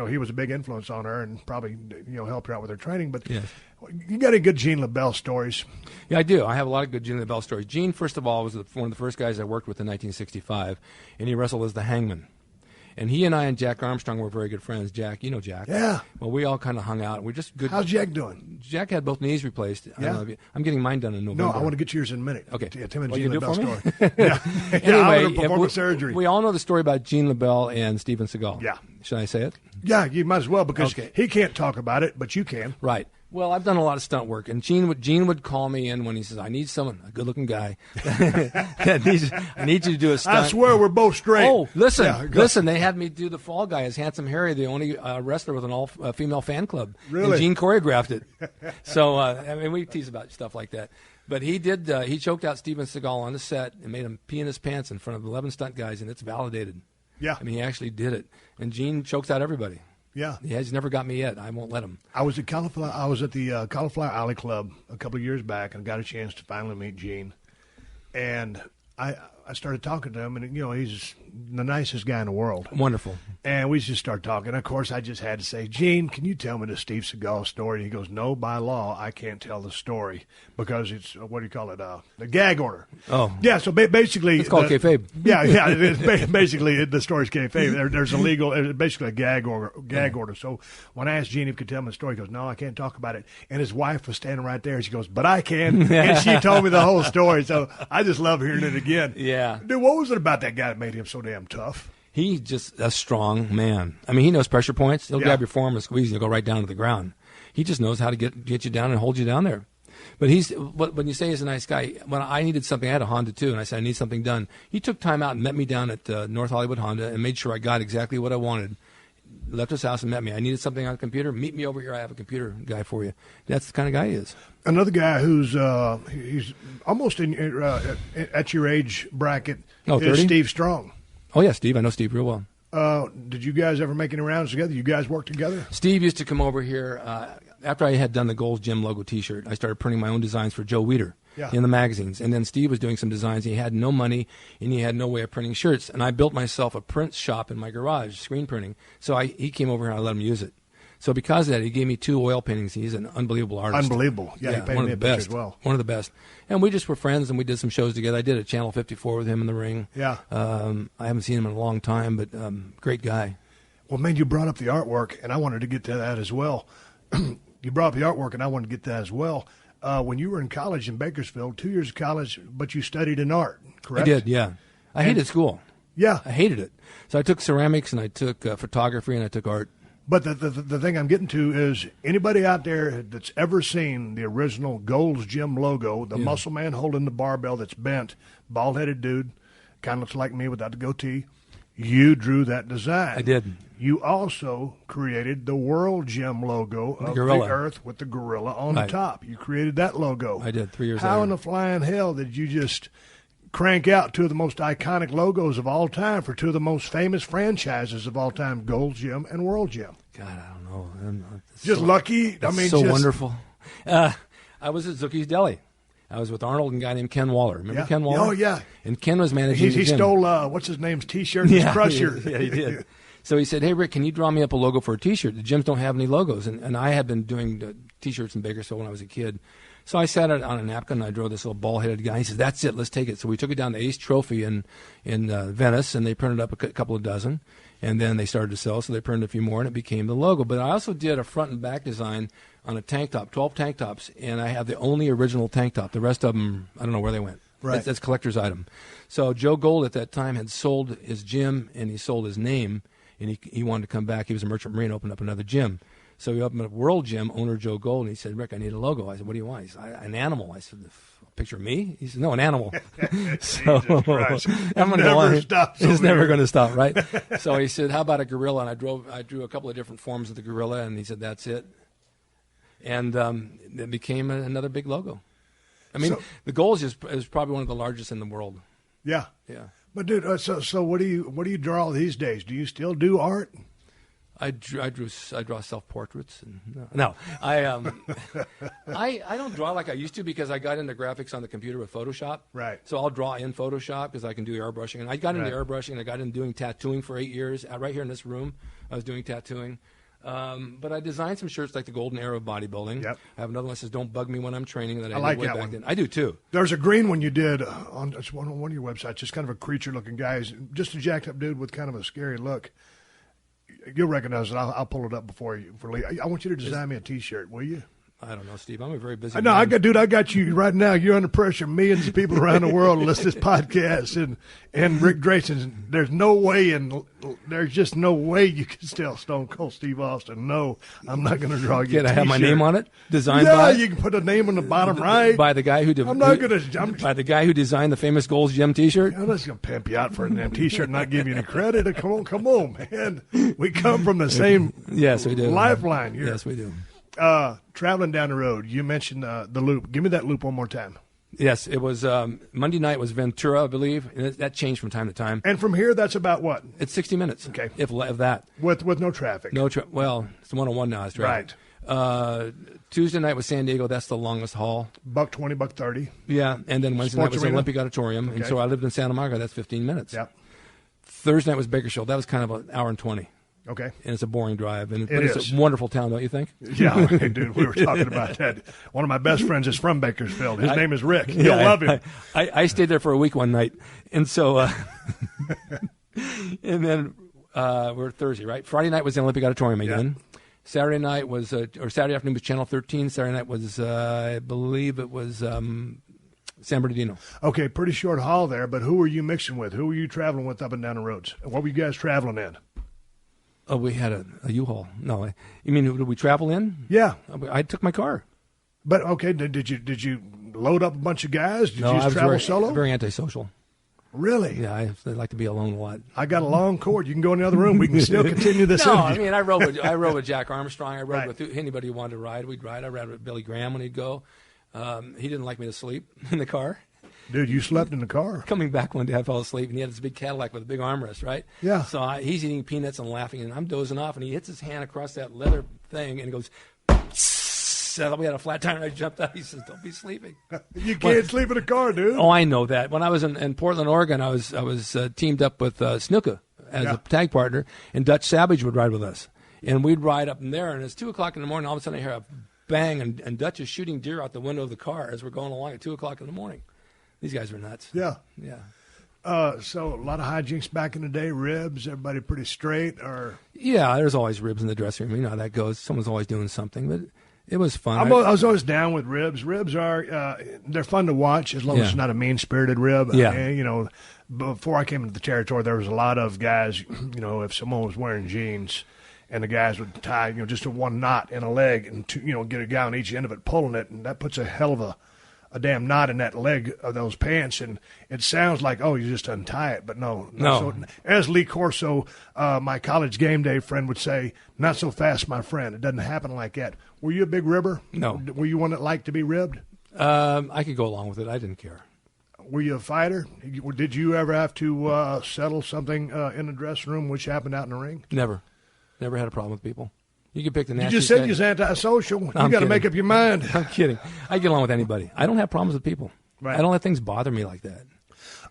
He was a big influence on her and probably, helped her out with her training. But you got any good Gene LaBelle stories? Yeah, I do. I have a lot of good Gene LaBelle stories. Gene, first of all, was one of the first guys I worked with in 1965, and he wrestled as the Hangman. And he and I and Jack Armstrong were very good friends. Jack, you know Jack. Yeah. Well, we all kind of hung out. We're just good. How's Jack doing? Jack had both knees replaced. Yeah. I'm getting mine done in November. No, I want to get yours in a minute. Okay. Yeah, Tim and Well, Gene you do LaBelle it for story. me? Anyway, Anyway, surgery. We all know the story about Gene LaBelle and Steven Seagal. Yeah. Should I say it? Yeah, you might as well because he can't talk about it, but you can. Right. Well, I've done a lot of stunt work, and Gene would call me in when he says, "I need someone, a good-looking guy. I need you to do a stunt." I swear we're both straight. Oh, listen! They had me do the Fall Guy as Handsome Harry, the only wrestler with an all-female fan club. Really? And Gene choreographed it. So we tease about stuff like that. But he did. He choked out Steven Seagal on the set and made him pee in his pants in front of 11 stunt guys, and it's validated. Yeah. I mean, he actually did it, and Gene chokes out everybody. Yeah, he's never got me yet. I won't let him. I was at the Cauliflower Alley Club a couple of years back, and got a chance to finally meet Gene. And I started talking to him, and he's the nicest guy in the world. Wonderful. And we just started talking. Of course, I just had to say, Gene, can you tell me the Steve Seagal story? And he goes, no, by law, I can't tell the story because it's, what do you call it, the gag order. Oh. Yeah, so basically. It's called kayfabe. Yeah, it's basically, the story's kayfabe. There's a legal, basically a gag order. So when I asked Gene if he could tell me the story, he goes, no, I can't talk about it. And his wife was standing right there, and she goes, but I can. And she told me the whole story. So I just love hearing it again. Yeah. Dude, what was it about that guy that made him so damn tough? He's just a strong man. I mean, he knows pressure points. He'll grab your forearm and squeeze, and he'll go right down to the ground. He just knows how to get you down and hold you down there. But when you say he's a nice guy, when I needed something, I had a Honda too, and I said I need something done. He took time out and met me down at North Hollywood Honda and made sure I got exactly what I wanted. Left his house and met me. I needed something on the computer. Meet me over here. I have a computer guy for you. That's the kind of guy he is. Another guy who's he's almost at your age bracket is Steve Strong. Oh, yeah, Steve. I know Steve real well. Did you guys ever make any rounds together? You guys work together? Steve used to come over here. After I had done the Gold's Gym logo T-shirt, I started printing my own designs for Joe Weider in the magazines. And then Steve was doing some designs. He had no money, and he had no way of printing shirts. And I built myself a print shop in my garage, screen printing. So he came over here, and I let him use it. So because of that, he gave me 2 oil paintings. He's an unbelievable artist. Unbelievable. Yeah, he painted one of the best as well. One of the best. And we just were friends, and we did some shows together. I did a Channel 54 with him in the ring. Yeah. I haven't seen him in a long time, but great guy. Well, man, you brought up the artwork, and I wanted to get to that as well. You brought up the artwork, and I wanted to get to that as well. When you were in college in Bakersfield, 2 years of college, but you studied in art, correct? I did, yeah. I hated school. Yeah. I hated it. So I took ceramics, and I took photography, and I took art. But the thing I'm getting to is anybody out there that's ever seen the original Gold's Gym logo, the muscle man holding the barbell that's bent, bald-headed dude, kind of looks like me without the goatee. You drew that design. I did. You also created the World Gym logo of the Earth with the gorilla on the top. You created that logo. I did 3 years How in the flying hell did you just crank out two of the most iconic logos of all time for two of the most famous franchises of all time, Gold's Gym and World Gym? God, I don't know. Just lucky. I mean, so wonderful. I was at Zookie's Deli. I was with Arnold and a guy named Ken Waller. Remember Ken Waller? Oh, yeah. And Ken was managing the gym. He stole, what's his name's T-shirt, his Crusher. Yeah, he did. So he said, hey, Rick, can you draw me up a logo for a T-shirt? The gyms don't have any logos. And I had been doing T-shirts in Bakersfield when I was a kid. So I sat on a napkin, and I drew this little ball-headed guy. He said, that's it, let's take it. So we took it down to Ace Trophy in Venice, and they printed up a couple of dozen. And then they started to sell, so they printed a few more, and it became the logo. But I also did a front and back design on a tank top, 12 tank tops, and I have the only original tank top. The rest of them, I don't know where they went. Right. That's a collector's item. So Joe Gold at that time had sold his gym, and he sold his name, and he wanted to come back. He was a merchant marine, opened up another gym. So he opened up World Gym, owner Joe Gold, and he said, Rick, I need a logo. I said, what do you want? He said, an animal. I said, a picture of me? He said, no, an animal. So I'm going to It's never going to stop, right? So he said, how about a gorilla? And I drew a couple of different forms of the gorilla, and he said, that's it. And it became another big logo. I mean, the Gold is probably one of the largest in the world. Yeah. Yeah. But dude, so what do you draw these days? Do you still do art? I draw self-portraits. No, I don't draw like I used to because I got into graphics on the computer with Photoshop. Right. So I'll draw in Photoshop because I can do airbrushing. And I got into airbrushing, and I got into doing tattooing for 8 years. Right here in this room, I was doing tattooing. But I designed some shirts like the Golden Era of Bodybuilding. Yep. I have another one that says, don't bug me when I'm training. That I like way that back one. Then. I do, too. There's a green one you did on one of your websites, just kind of a creature-looking guy. Just a jacked-up dude with kind of a scary look. You'll recognize it. I'll pull it up before you. I want you to design me a T-shirt, will you? I don't know, Steve. I'm a very busy man. I got you right now. You're under pressure. Millions of people around the world listen to this podcast, and Ric Drasin. There's just no way you can tell Stone Cold Steve Austin. No, I'm not going to draw you. Can I have my name on it? Designed by? Yeah, you can put a name on the bottom right. By the guy who by the guy who designed the famous Gold's Gym T-shirt. I'm just going to pimp you out for a damn T-shirt and not give you any credit. Come on, man. We come from the same yes, we do. lifeline here. Yes, we do. Traveling down the road, you mentioned the loop. Give me that loop one more time. Yes, it was Monday night was Ventura, I believe, and that changed from time to time. And from here, that's about what? It's 60 minutes. Okay, if that with no traffic. Well, it's 101 now. It's traffic. Right. Tuesday night was San Diego. That's the longest haul. $120, $130. Yeah, and then Wednesday night was the Olympic Auditorium, and so I lived in Santa Monica. That's 15 minutes. Yep. Thursday night was Bakersfield. That was kind of an hour and 20. Okay. And it's a boring drive. But it's a wonderful town, don't you think? Yeah, dude, we were talking about that. One of my best friends is from Bakersfield. His name is Rick. You'll love him. I stayed there for a week one night. And so, and then we're Thursday, right? Friday night was the Olympic Auditorium again. Yeah. Saturday night was, or Saturday afternoon was Channel 13. Saturday night was, I believe it was San Bernardino. Okay, pretty short haul there, but who were you mixing with? Who were you traveling with up and down the roads? What were you guys traveling in? Oh, we had a U-Haul. No, you mean did we travel in? Yeah, I took my car. But okay, did you load up a bunch of guys? Did you just travel solo? Very antisocial. Really? Yeah, I like to be alone a lot. I got a long cord. You can go in the other room. We can still continue this. No, I mean I rode with Jack Armstrong. I rode with anybody who wanted to ride. We'd ride. I rode with Billy Graham when he'd go. He didn't like me to sleep in the car. Dude, you slept in the car. Coming back one day, I fell asleep, and he had this big Cadillac with a big armrest, right? Yeah. So he's eating peanuts and laughing, and I'm dozing off, and he hits his hand across that leather thing, and he goes, we had a flat tire, and I jumped out. He says, don't be sleeping. You can't sleep in a car, dude. Oh, I know that. When I was in Portland, Oregon, I was teamed up with Snuka as a tag partner, and Dutch Savage would ride with us. And we'd ride up in there, and it's 2 o'clock in the morning. All of a sudden, I hear a bang, and Dutch is shooting deer out the window of the car as we're going along at 2 o'clock in the morning. These guys are nuts. Yeah. Yeah. So a lot of hijinks back in the day, ribs, everybody pretty straight? Or yeah, there's always ribs in the dressing room. You know how that goes. Someone's always doing something, but it was fun. I was always down with ribs. Ribs are, they're fun to watch as long as it's not a mean-spirited rib. Yeah. And, before I came into the territory, there was a lot of guys, if someone was wearing jeans and the guys would tie, just a one knot in a leg and, get a guy on each end of it pulling it, and that puts a hell of a a damn knot in that leg of those pants, and it sounds like, oh, you just untie it, but no. So, as Lee Corso, my college game day friend, would say, not so fast, my friend. It doesn't happen like that. Were you a big ribber? No. Were you one that liked to be ribbed? I could go along with it. I didn't care. Were you a fighter? Did you ever have to settle something in the dressing room, which happened out in the ring? Never had a problem with people. You can pick the nastiest You just said guy. you was antisocial. You got to kidding. make up your mind. I'm kidding. I get along with anybody. I don't have problems with people. Right. I don't let things bother me like that.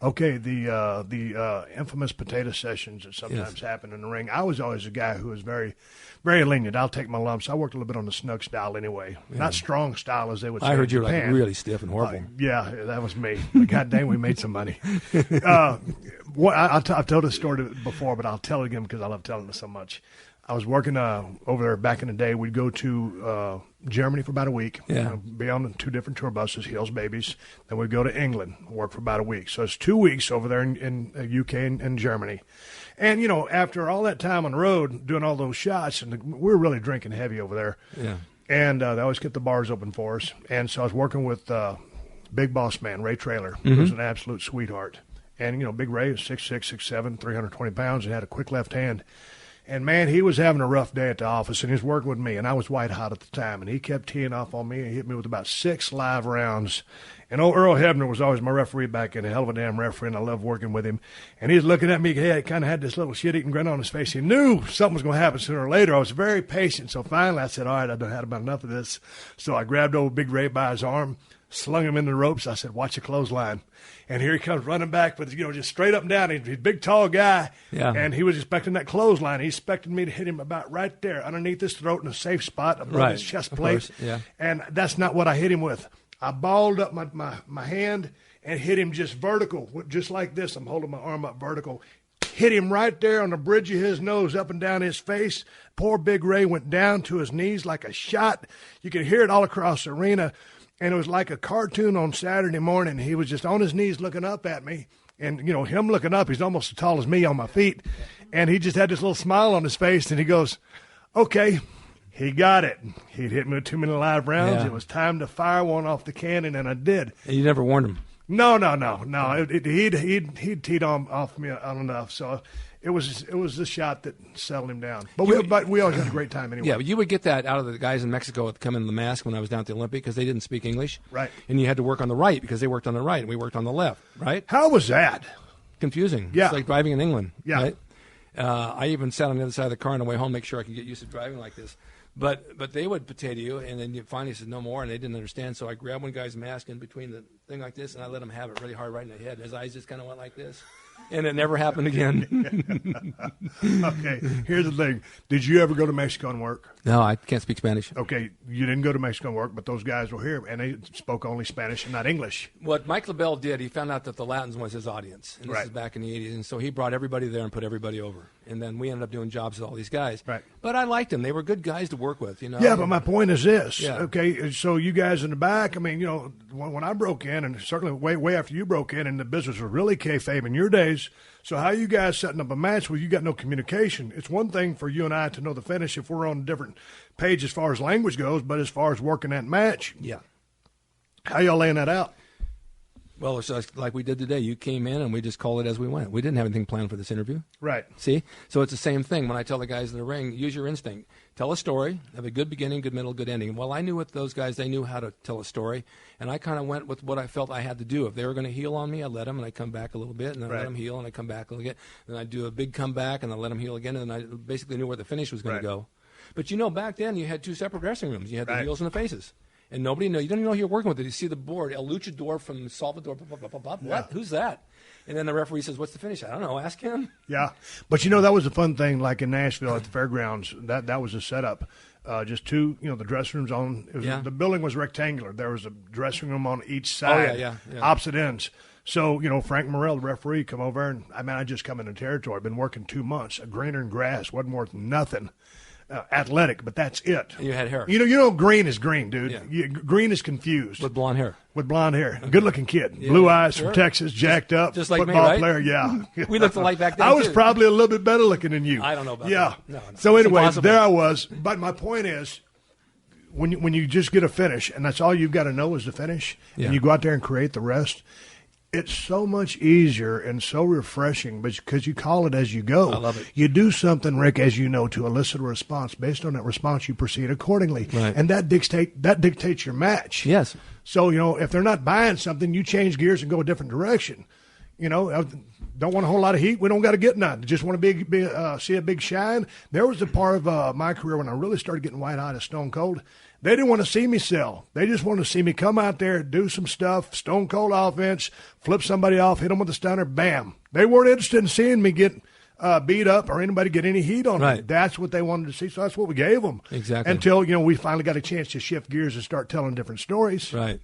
Okay, the infamous potato sessions that sometimes happen in the ring. I was always a guy who was very, very lenient. I'll take my lumps. I worked a little bit on the snug style anyway. Yeah. Not strong style, as they would say. I heard you were like really stiff and horrible. Yeah, that was me. But God dang, we made some money. I've told this story before, but I'll tell it again because I love telling it so much. I was working over there back in the day. We'd go to Germany for about a week. Yeah. Be on 2 different tour buses, Hills Babies. Then we'd go to England, work for about a week. So it's 2 weeks over there in UK and Germany. And, after all that time on the road, doing all those shots, and we were really drinking heavy over there. Yeah. And they always kept the bars open for us. And so I was working with big boss man, Ray Traylor, who was an absolute sweetheart. And, Big Ray was 6'6", 6'7", 320 pounds, and had a quick left hand. And, man, he was having a rough day at the office, and he was working with me, and I was white hot at the time. And he kept teeing off on me and hit me with about 6 live rounds. And old Earl Hebner was always my referee back then, a hell of a damn referee, and I loved working with him. And he was looking at me. He kind of had this little shit-eating grin on his face. He knew something was going to happen sooner or later. I was very patient. So finally I said, all right, I've had about enough of this. So I grabbed old Big Ray by his arm, slung him in the ropes. I said, watch the clothesline. And here he comes running back with, just straight up and down. He's a big, tall guy. Yeah. And he was expecting that clothesline. He expected me to hit him about right there, underneath his throat in a safe spot, above his chest plate. Yeah. And that's not what I hit him with. I balled up my hand and hit him just vertical, just like this. I'm holding my arm up vertical. Hit him right there on the bridge of his nose, up and down his face. Poor Big Ray went down to his knees like a shot. You could hear it all across the arena. And it was like a cartoon on Saturday morning. He was just on his knees looking up at me. And, him looking up, he's almost as tall as me on my feet. And he just had this little smile on his face. And he goes, okay, he got it. He'd hit me with too many live rounds. Yeah. It was time to fire one off the cannon, and I did. And you never warned him? No. He'd teed off me on enough. So it was the shot that settled him down. But we always had a great time anyway. Yeah, but you would get that out of the guys in Mexico that come in the mask when I was down at the Olympic because they didn't speak English. Right. And you had to work on the right because they worked on the right and we worked on the left, right? How was that? Confusing. Yeah. It's like driving in England. Yeah. Right? I even sat on the other side of the car on the way home, make sure I could get used to driving like this. But they would potato you, and then you finally said no more, and they didn't understand. So I grabbed one guy's mask in between the thing like this, and I let him have it really hard right in the head. His eyes just kind of went like this, and it never happened again. Okay, here's the thing. Did you ever go to Mexico and work? No, I can't speak Spanish. Okay, you didn't go to Mexico and work, but those guys were here, and they spoke only Spanish and not English. What Mike LaBelle did, he found out that the Latins was his audience, and this is back in the 80s, and so he brought everybody there and put everybody over. And then we ended up doing jobs with all these guys. Right. But I liked them. They were good guys to work with, Yeah, but my point is this. Yeah. Okay, so you guys in the back, I mean, when I broke in, and certainly way after you broke in, and the business was really kayfabe in your days, so how you guys setting up a match where you got no communication? It's one thing for you and I to know the finish if we're on a different page as far as language goes, but as far as working that match, Yeah. how y'all laying that out? Well, it's just like we did today. You came in and we just called it as we went. We didn't have anything planned for this interview. Right. See? So it's the same thing when I tell the guys in the ring, use your instinct. Tell a story, have a good beginning, good middle, good ending. Well, I knew with those guys, they knew how to tell a story, and I kind of went with what I felt I had to do. If they were going to heel on me, I'd let them, and I'd come back a little bit, and then I'd let them heel, and I'd come back a little bit. Then I'd do a big comeback, and I'd let them heel again, and then I basically knew where the finish was going to go. But, back then you had 2 separate dressing rooms. You had the heels and the faces. And nobody knew. You don't even know who you're working with. You see the board, El Luchador from Salvador. Blah, blah, blah, blah, blah. What? Who's that? And then the referee says, what's the finish? I don't know. Ask him. Yeah. But, that was a fun thing, like in Nashville at the fairgrounds. That was a setup. Just 2, the dressing rooms on. The building was rectangular. There was a dressing room on each side, opposite ends. So, Frank Morrell, the referee, come over, and I just come into territory. I've been working 2 months. A greener and grass wasn't worth nothing. Athletic, but that's it. And you had hair. Green is green, dude. Yeah. Green is confused. With blonde hair. With blonde hair. Good-looking kid. Yeah, blue eyes from Texas, jacked up. Just like football me, right? player, yeah. We looked alike back then, I was too. probably a little bit better looking than you. I don't know about that. No. So anyway, impossible. there I was. But my point is, when you just get a finish, and that's all you've got to know is the finish, and you go out there and create the rest, it's so much easier and so refreshing because you call it as you go. I love it. You do something, Rick, as you know, to elicit a response. Based on that response, you proceed accordingly. Right. And that dictates your match. Yes. So, if they're not buying something, you change gears and go a different direction. Don't want a whole lot of heat. We don't got to get none. Just want to see a big shine. There was a part of my career when I really started getting white-hot as Stone Cold. They didn't want to see me sell. They just wanted to see me come out there, do some stuff, Stone Cold offense, flip somebody off, hit them with a stunner, bam. They weren't interested in seeing me get beat up or anybody get any heat on me. That's what they wanted to see, so that's what we gave them. Exactly. Until, we finally got a chance to shift gears and start telling different stories. Right.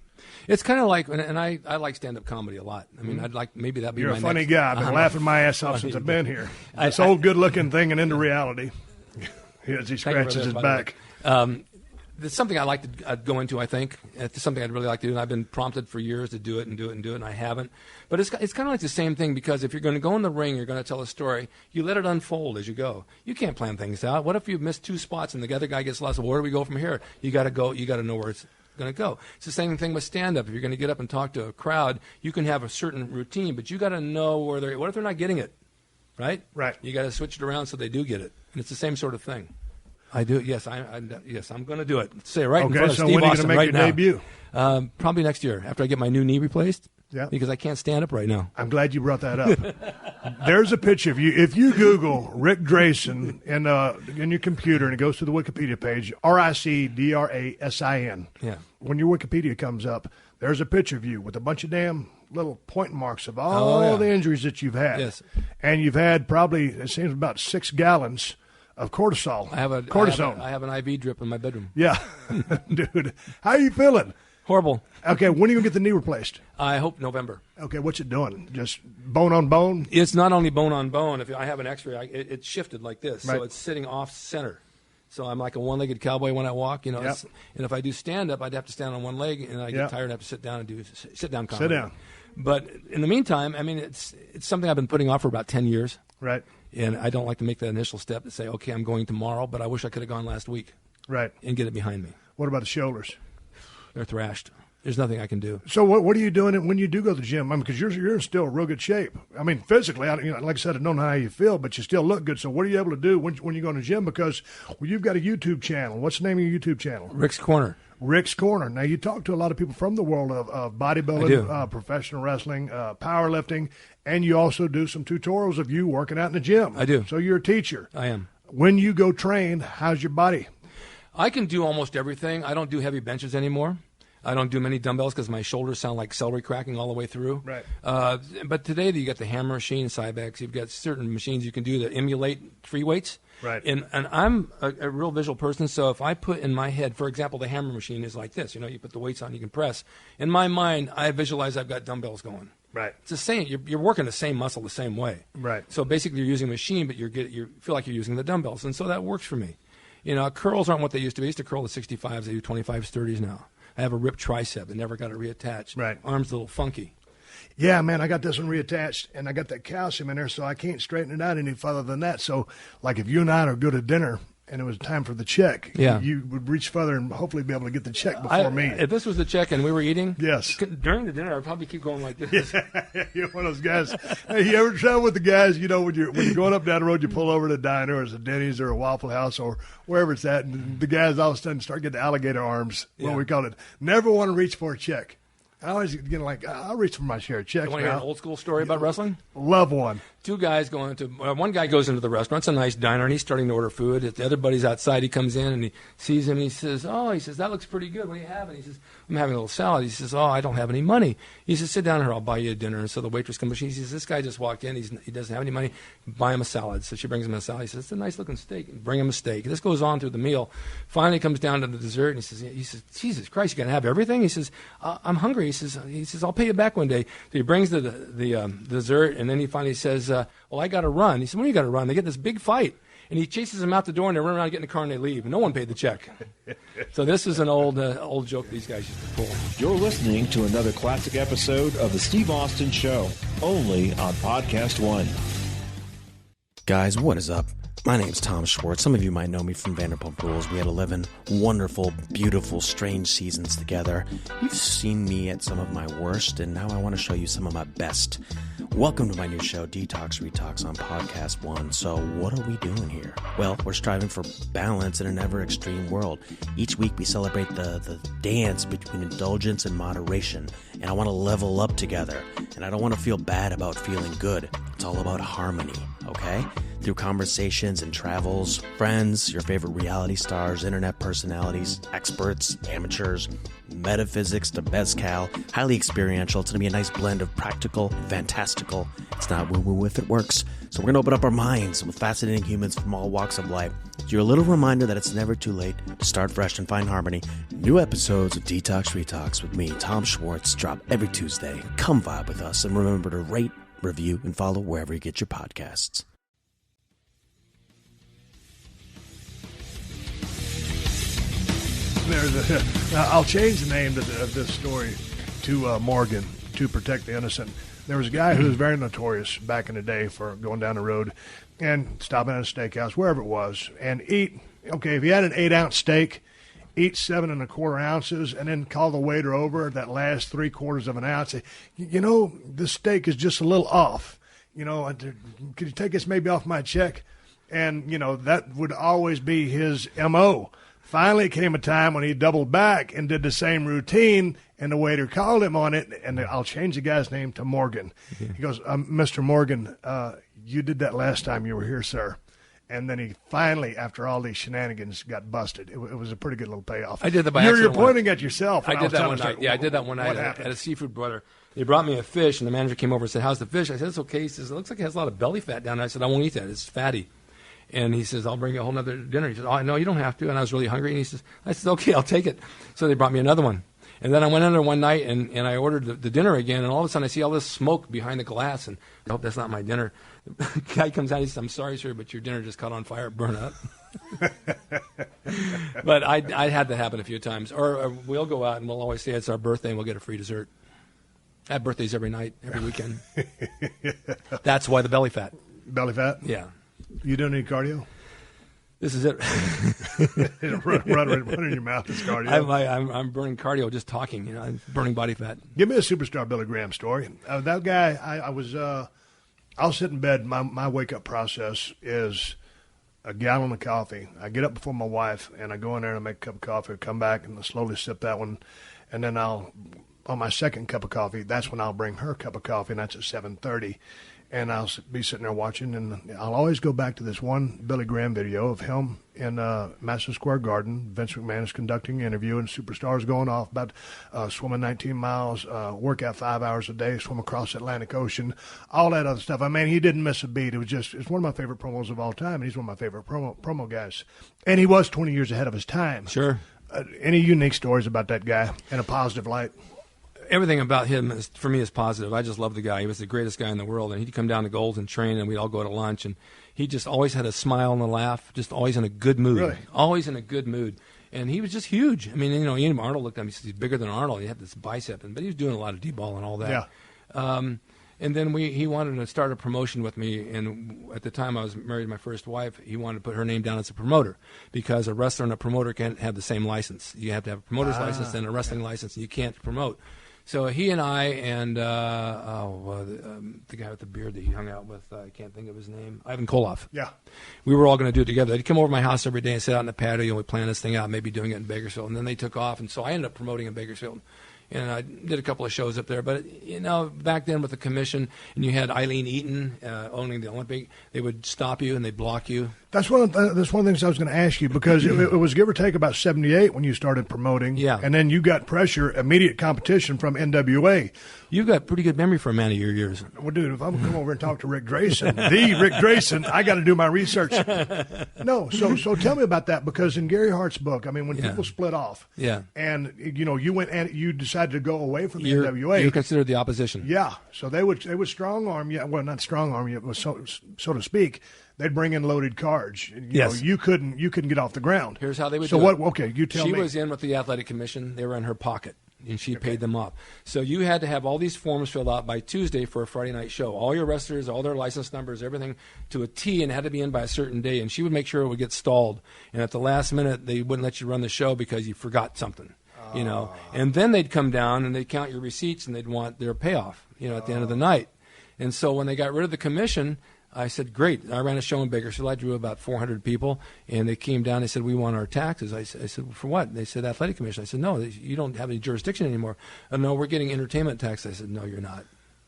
It's kind of like, and I like stand-up comedy a lot. I mean, I'd like maybe that'd be You're my a funny next, guy. I've been laughing my ass off since I've been here. This old good-looking thing and into reality. As he scratches his back. It's something I like to go into, I think. It's something I'd really like to do, and I've been prompted for years to do it, and I haven't. But it's kind of like the same thing, because if you're going to go in the ring, you're going to tell a story, you let it unfold as you go. You can't plan things out. What if you miss 2 spots and the other guy gets lost? Well, where do we go from here? You got to know where it's going to go. It's the same thing with stand-up. If you're going to get up and talk to a crowd, you can have a certain routine, but you got to know what if they're not getting it, right? Right. You got to switch it around so they do get it, and it's the same sort of thing. I do. Yes, I'm going to do it. Say it right in front of Steve Austin right now. Okay, so when are you going to make your debut? Probably next year after I get my new knee replaced. Yeah. Because I can't stand up right now. I'm glad you brought that up. There's a picture of you. If you Google Ric Drasin in your computer and it goes to the Wikipedia page, RICDRASIN. Yeah. When your Wikipedia comes up, there's a picture of you with a bunch of damn little point marks of all the injuries that you've had. Yes. And you've had probably, it seems, about 6 gallons of cortisol. I have cortisone. I have an IV drip in my bedroom. Yeah. Dude, how are you feeling? Horrible. Okay, when are you going to get the knee replaced? I hope November. Okay, what's it doing? Just bone on bone? It's not only bone on bone. If I have an x-ray, it's shifted like this. Right. So it's sitting off center. So I'm like a one-legged cowboy when I walk, Yep. And if I do stand-up, I'd have to stand on one leg, and I get tired and have to sit down and do sit-down comedy. Sit down. But in the meantime, I mean, it's something I've been putting off for about 10 years. Right. And I don't like to make that initial step to say, okay, I'm going tomorrow, but I wish I could have gone last week. Right. And get it behind me. What about the shoulders? They're thrashed. There's nothing I can do. So what are you doing when you do go to the gym? I mean, because you're in still real good shape. I mean, physically, like I said, I don't know how you feel, but you still look good. So what are you able to do when you go to the gym? Because you've got a YouTube channel. What's the name of your YouTube channel? Rick's Corner. Rick's Corner. Now, you talk to a lot of people from the world of bodybuilding, professional wrestling, powerlifting, and you also do some tutorials of you working out in the gym. I do. So you're a teacher. I am. When you go train, how's your body? I can do almost everything. I don't do heavy benches anymore. I don't do many dumbbells because my shoulders sound like celery cracking all the way through. Right. But today you got the hammer machine, Cybex. You've got certain machines you can do that emulate free weights. Right. And I'm a real visual person, so if I put in my head, for example, the hammer machine is like this. You put the weights on, you can press. In my mind, I visualize I've got dumbbells going. Right. It's the same. You're working the same muscle the same way. Right. So basically, you're using a machine, but you feel like you're using the dumbbells, and so that works for me. Curls aren't what they used to be. I used to curl the 65s. I do 25s, 30s now. I have a ripped tricep. I never got it reattached. Right. Arm's a little funky. Yeah, man, I got this one reattached, and I got that calcium in there, so I can't straighten it out any further than that. So, like, if you and I are go to dinner and it was time for the check, you would reach further and hopefully be able to get the check before me. If this was the check and we were eating, yes, during the dinner, I'd probably keep going like this. Yeah, you're one of those guys. Hey, you ever travel with the guys, when you're going up down the road, you pull over to a diner or it's a Denny's or a Waffle House or wherever it's at, and the guys all of a sudden start getting alligator arms, what we call it. Never want to reach for a check. I always get I'll reach for my share of checks. You want to hear an old school story about wrestling? Love one. Two guys one guy goes into the restaurant. It's a nice diner, and he's starting to order food. The other buddy's outside. He comes in, and he sees him, and he says, that looks pretty good. What do you have? And he says, I'm having a little salad. He says, I don't have any money. He says, sit down here. I'll buy you a dinner. And so the waitress comes. She says, this guy just walked in. He doesn't have any money. Buy him a salad. So she brings him a salad. He says, it's a nice-looking steak. Bring him a steak. This goes on through the meal. Finally comes down to the dessert, and he says, Jesus Christ, you're going to have everything? He says, I'm hungry. He says, I'll pay you back one day. So he brings the dessert, and then he finally says, well, I got to run. He said, when you got to run? They get this big fight. And he chases him out the door, and they run around, get in the car, and they leave. And no one paid the check. So this is an old joke these guys used to pull. You're listening to another classic episode of The Steve Austin Show, only on PodcastOne. Guys, what is up? My name's Tom Schwartz. Some of you might know me from Vanderpump Rules. We had 11 wonderful, beautiful, strange seasons together. You've seen me at some of my worst, and now I want to show you some of my best. Welcome to my new show, Detox Retox, on PodcastOne. So what are we doing here? Well, we're striving for balance in an ever-extreme world. Each week we celebrate the dance between indulgence and moderation, and I want to level up together, and I don't want to feel bad about feeling good. It's all about harmony, okay? Through conversations and travels, friends, your favorite reality stars, internet personalities, experts, amateurs, metaphysics to mezcal, highly experiential. It's going to be a nice blend of practical and fantastical. It's not woo-woo if it works. So we're going to open up our minds with fascinating humans from all walks of life. You're a little reminder that it's never too late to start fresh and find harmony. New episodes of Detox Retox with me, Tom Schwartz, drop every Tuesday. Come vibe with us, and remember to rate, review, and follow wherever you get your podcasts. I'll change the name of this story to Morgan, to protect the innocent. There was a guy who was very notorious back in the day for going down the road and stopping at a steakhouse, wherever it was, and eat. Okay, if he had an 8-ounce steak, eat 7 1/4 ounces, and then call the waiter over that last 3/4 of an ounce. You know, this steak is just a little off. You know, could you take this maybe off my check? And, you know, that would always be his M.O. Finally came a time when he doubled back and did the same routine, and the waiter called him on it, and I'll change the guy's name to Morgan. Yeah. He goes, Mr. Morgan, you did that last time you were here, sir. And then he finally, after all these shenanigans, got busted. It was a pretty good little payoff. I did that by accident. You're pointing at yourself. I did that one night. Yeah, I did that one night at a seafood brother. They brought me a fish, and the manager came over and said, how's the fish? I said, it's okay. He says, it looks like it has a lot of belly fat down there. I said, I won't eat that. It's fatty. And he says, I'll bring you a whole other dinner. He says, oh, no, you don't have to. And I was really hungry. And he says, I said, okay, I'll take it. So they brought me another one. And then I went in there one night, and I ordered the dinner again. And all of a sudden, I see all this smoke behind the glass. And I hope that's not my dinner. The guy comes out, he says, I'm sorry, sir, but your dinner just caught on fire, burn up. But I had that happen a few times. Or we'll go out, and we'll always say it's our birthday, and we'll get a free dessert. I have birthdays every night, every weekend. That's why the belly fat. Belly fat? Yeah. You don't need cardio? This is it. run in your mouth is cardio. I'm burning cardio just talking. You know, I'm burning body fat. Give me a superstar Billy Graham story. That guy, I'll sit in bed. My wake up process is a gallon of coffee. I get up before my wife, and I go in there and I make a cup of coffee. I come back and I slowly sip that one, and then on my second cup of coffee, that's when I'll bring her a cup of coffee, and that's at 7:30. And I'll be sitting there watching, and I'll always go back to this one Billy Graham video of him in Madison Square Garden. Vince McMahon is conducting an interview, and superstars going off about swimming 19 miles, work out 5 hours a day, swim across the Atlantic Ocean, all that other stuff. I mean, he didn't miss a beat. It's one of my favorite promos of all time, and he's one of my favorite promo guys. And he was 20 years ahead of his time. Sure. Any unique stories about that guy in a positive light? Everything about him, for me, is positive. I just love the guy. He was the greatest guy in the world. And he'd come down to Gold's and train, and we'd all go to lunch. And he just always had a smile and a laugh, just always in a good mood. Really? Always in a good mood. And he was just huge. I mean, you know, even Arnold looked at him. He said, he's bigger than Arnold. He had this bicep. But he was doing a lot of D-ball and all that. Yeah. And then he wanted to start a promotion with me. And at the time I was married to my first wife, he wanted to put her name down as a promoter, because a wrestler and a promoter can't have the same license. You have to have a promoter's license and a wrestling license, and you can't promote. So he and I and the guy with the beard that he hung out with, I can't think of his name, Ivan Koloff. Yeah. We were all going to do it together. They'd come over to my house every day and sit out in the patio, and we'd plan this thing out, maybe doing it in Bakersfield. And then they took off, and so I ended up promoting in Bakersfield. And I did a couple of shows up there. But, you know, back then with the commission, and you had Eileen Eaton owning the Olympic, they would stop you and they'd block you. That's one of the things I was going to ask you, because it was give or take about 78 when you started promoting. Yeah. And then you got pressure, immediate competition from NWA. You've got pretty good memory for a man of your years. Well, dude, if I'm going to come over and talk to Ric Drasin, the Ric Drasin, I got to do my research. No, so tell me about that, because in Gary Hart's book, I mean, when people split off, and, you know, you went and you decided to go away from the NWA. You're considered the opposition. Yeah, so they would strong arm you. Well, not strong arm you, so to speak. They'd bring in loaded cards. You know, you couldn't get off the ground. Here's how they would do it. So what? Okay, you tell me. She was in with the athletic commission. They were in her pocket. and she paid them off. So you had to have all these forms filled out by Tuesday for a Friday night show. All your wrestlers, all their license numbers, everything to a T, and it had to be in by a certain day. And she would make sure it would get stalled. And at the last minute, they wouldn't let you run the show because you forgot something. You know, and then they'd come down and they'd count your receipts and they'd want their payoff, you know, at the end of the night. And so when they got rid of the commission, I said, great. I ran a show in Bakersfield. I drew about 400 people, and they came down. They said, we want our taxes. I said, for what? They said, athletic commission. I said, no, you don't have any jurisdiction anymore. No, we're getting entertainment tax. I said, no, you're not.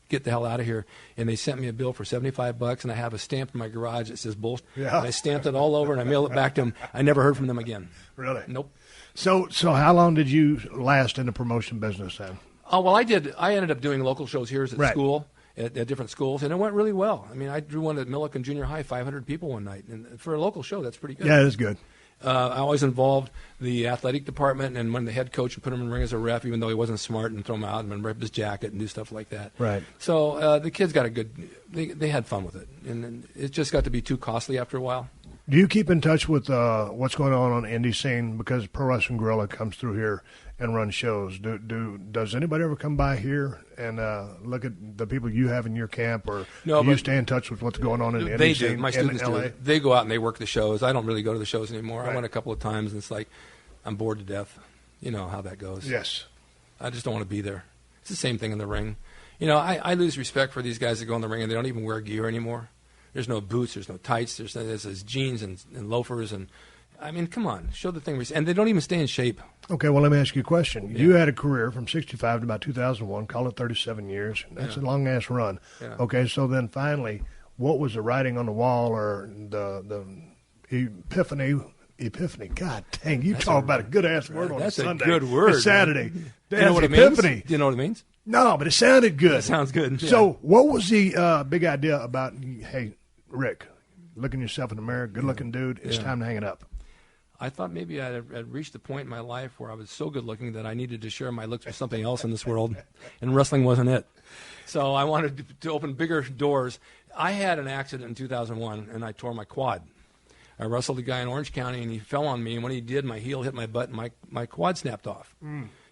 Get the hell out of here. And they sent me a bill for $75, and I have a stamp in my garage that says bullshit. Yeah. And I stamped it all over, and I mailed it back to them. I never heard from them again. Really? Nope. So how long did you last in the promotion business then? Oh, well, I ended up doing local shows here at school, at different schools, and it went really well. I mean, I drew one at Milliken Junior High, 500 people one night. And for a local show, that's pretty good. Yeah, it is good. I always involved the athletic department, and when the head coach would put him in the ring as a ref, even though he wasn't smart, and throw him out and rip his jacket and do stuff like that. Right. So the kids got they had fun with it, and it just got to be too costly after a while. Do you keep in touch with what's going on the indie scene? Because Pro Wrestling Guerrilla comes through here and runs shows. Does anybody ever come by here and look at the people you have in your camp, or do you stay in touch with what's going on in the indie scene? My students do. They go out and they work the shows. I don't really go to the shows anymore. Right. I went a couple of times, and it's like I'm bored to death. You know how that goes. Yes. I just don't want to be there. It's the same thing in the ring. You know, I lose respect for these guys that go in the ring and they don't even wear gear anymore. There's no boots, there's no tights, there's jeans and loafers, and I mean, come on, show the thing. And they don't even stay in shape. Okay, well, let me ask you a question. Yeah. You had a career from 65 to about 2001, call it 37 years. That's a long-ass run. Yeah. Okay, so then finally, what was the writing on the wall or the epiphany? God dang, you talk about a good-ass word on Sunday. That's a good word. It's Saturday. Do you know what it means? Do you know what it means? No, but it sounded good. It sounds good. Yeah. So what was the big idea about, hey, Rick, looking yourself in the mirror, good-looking dude, it's time to hang it up? I thought maybe I'd reached a point in my life where I was so good-looking that I needed to share my looks with something else in this world, and wrestling wasn't it. So I wanted to open bigger doors. I had an accident in 2001, and I tore my quad. I wrestled a guy in Orange County, and he fell on me, and when he did, my heel hit my butt, and my quad snapped off.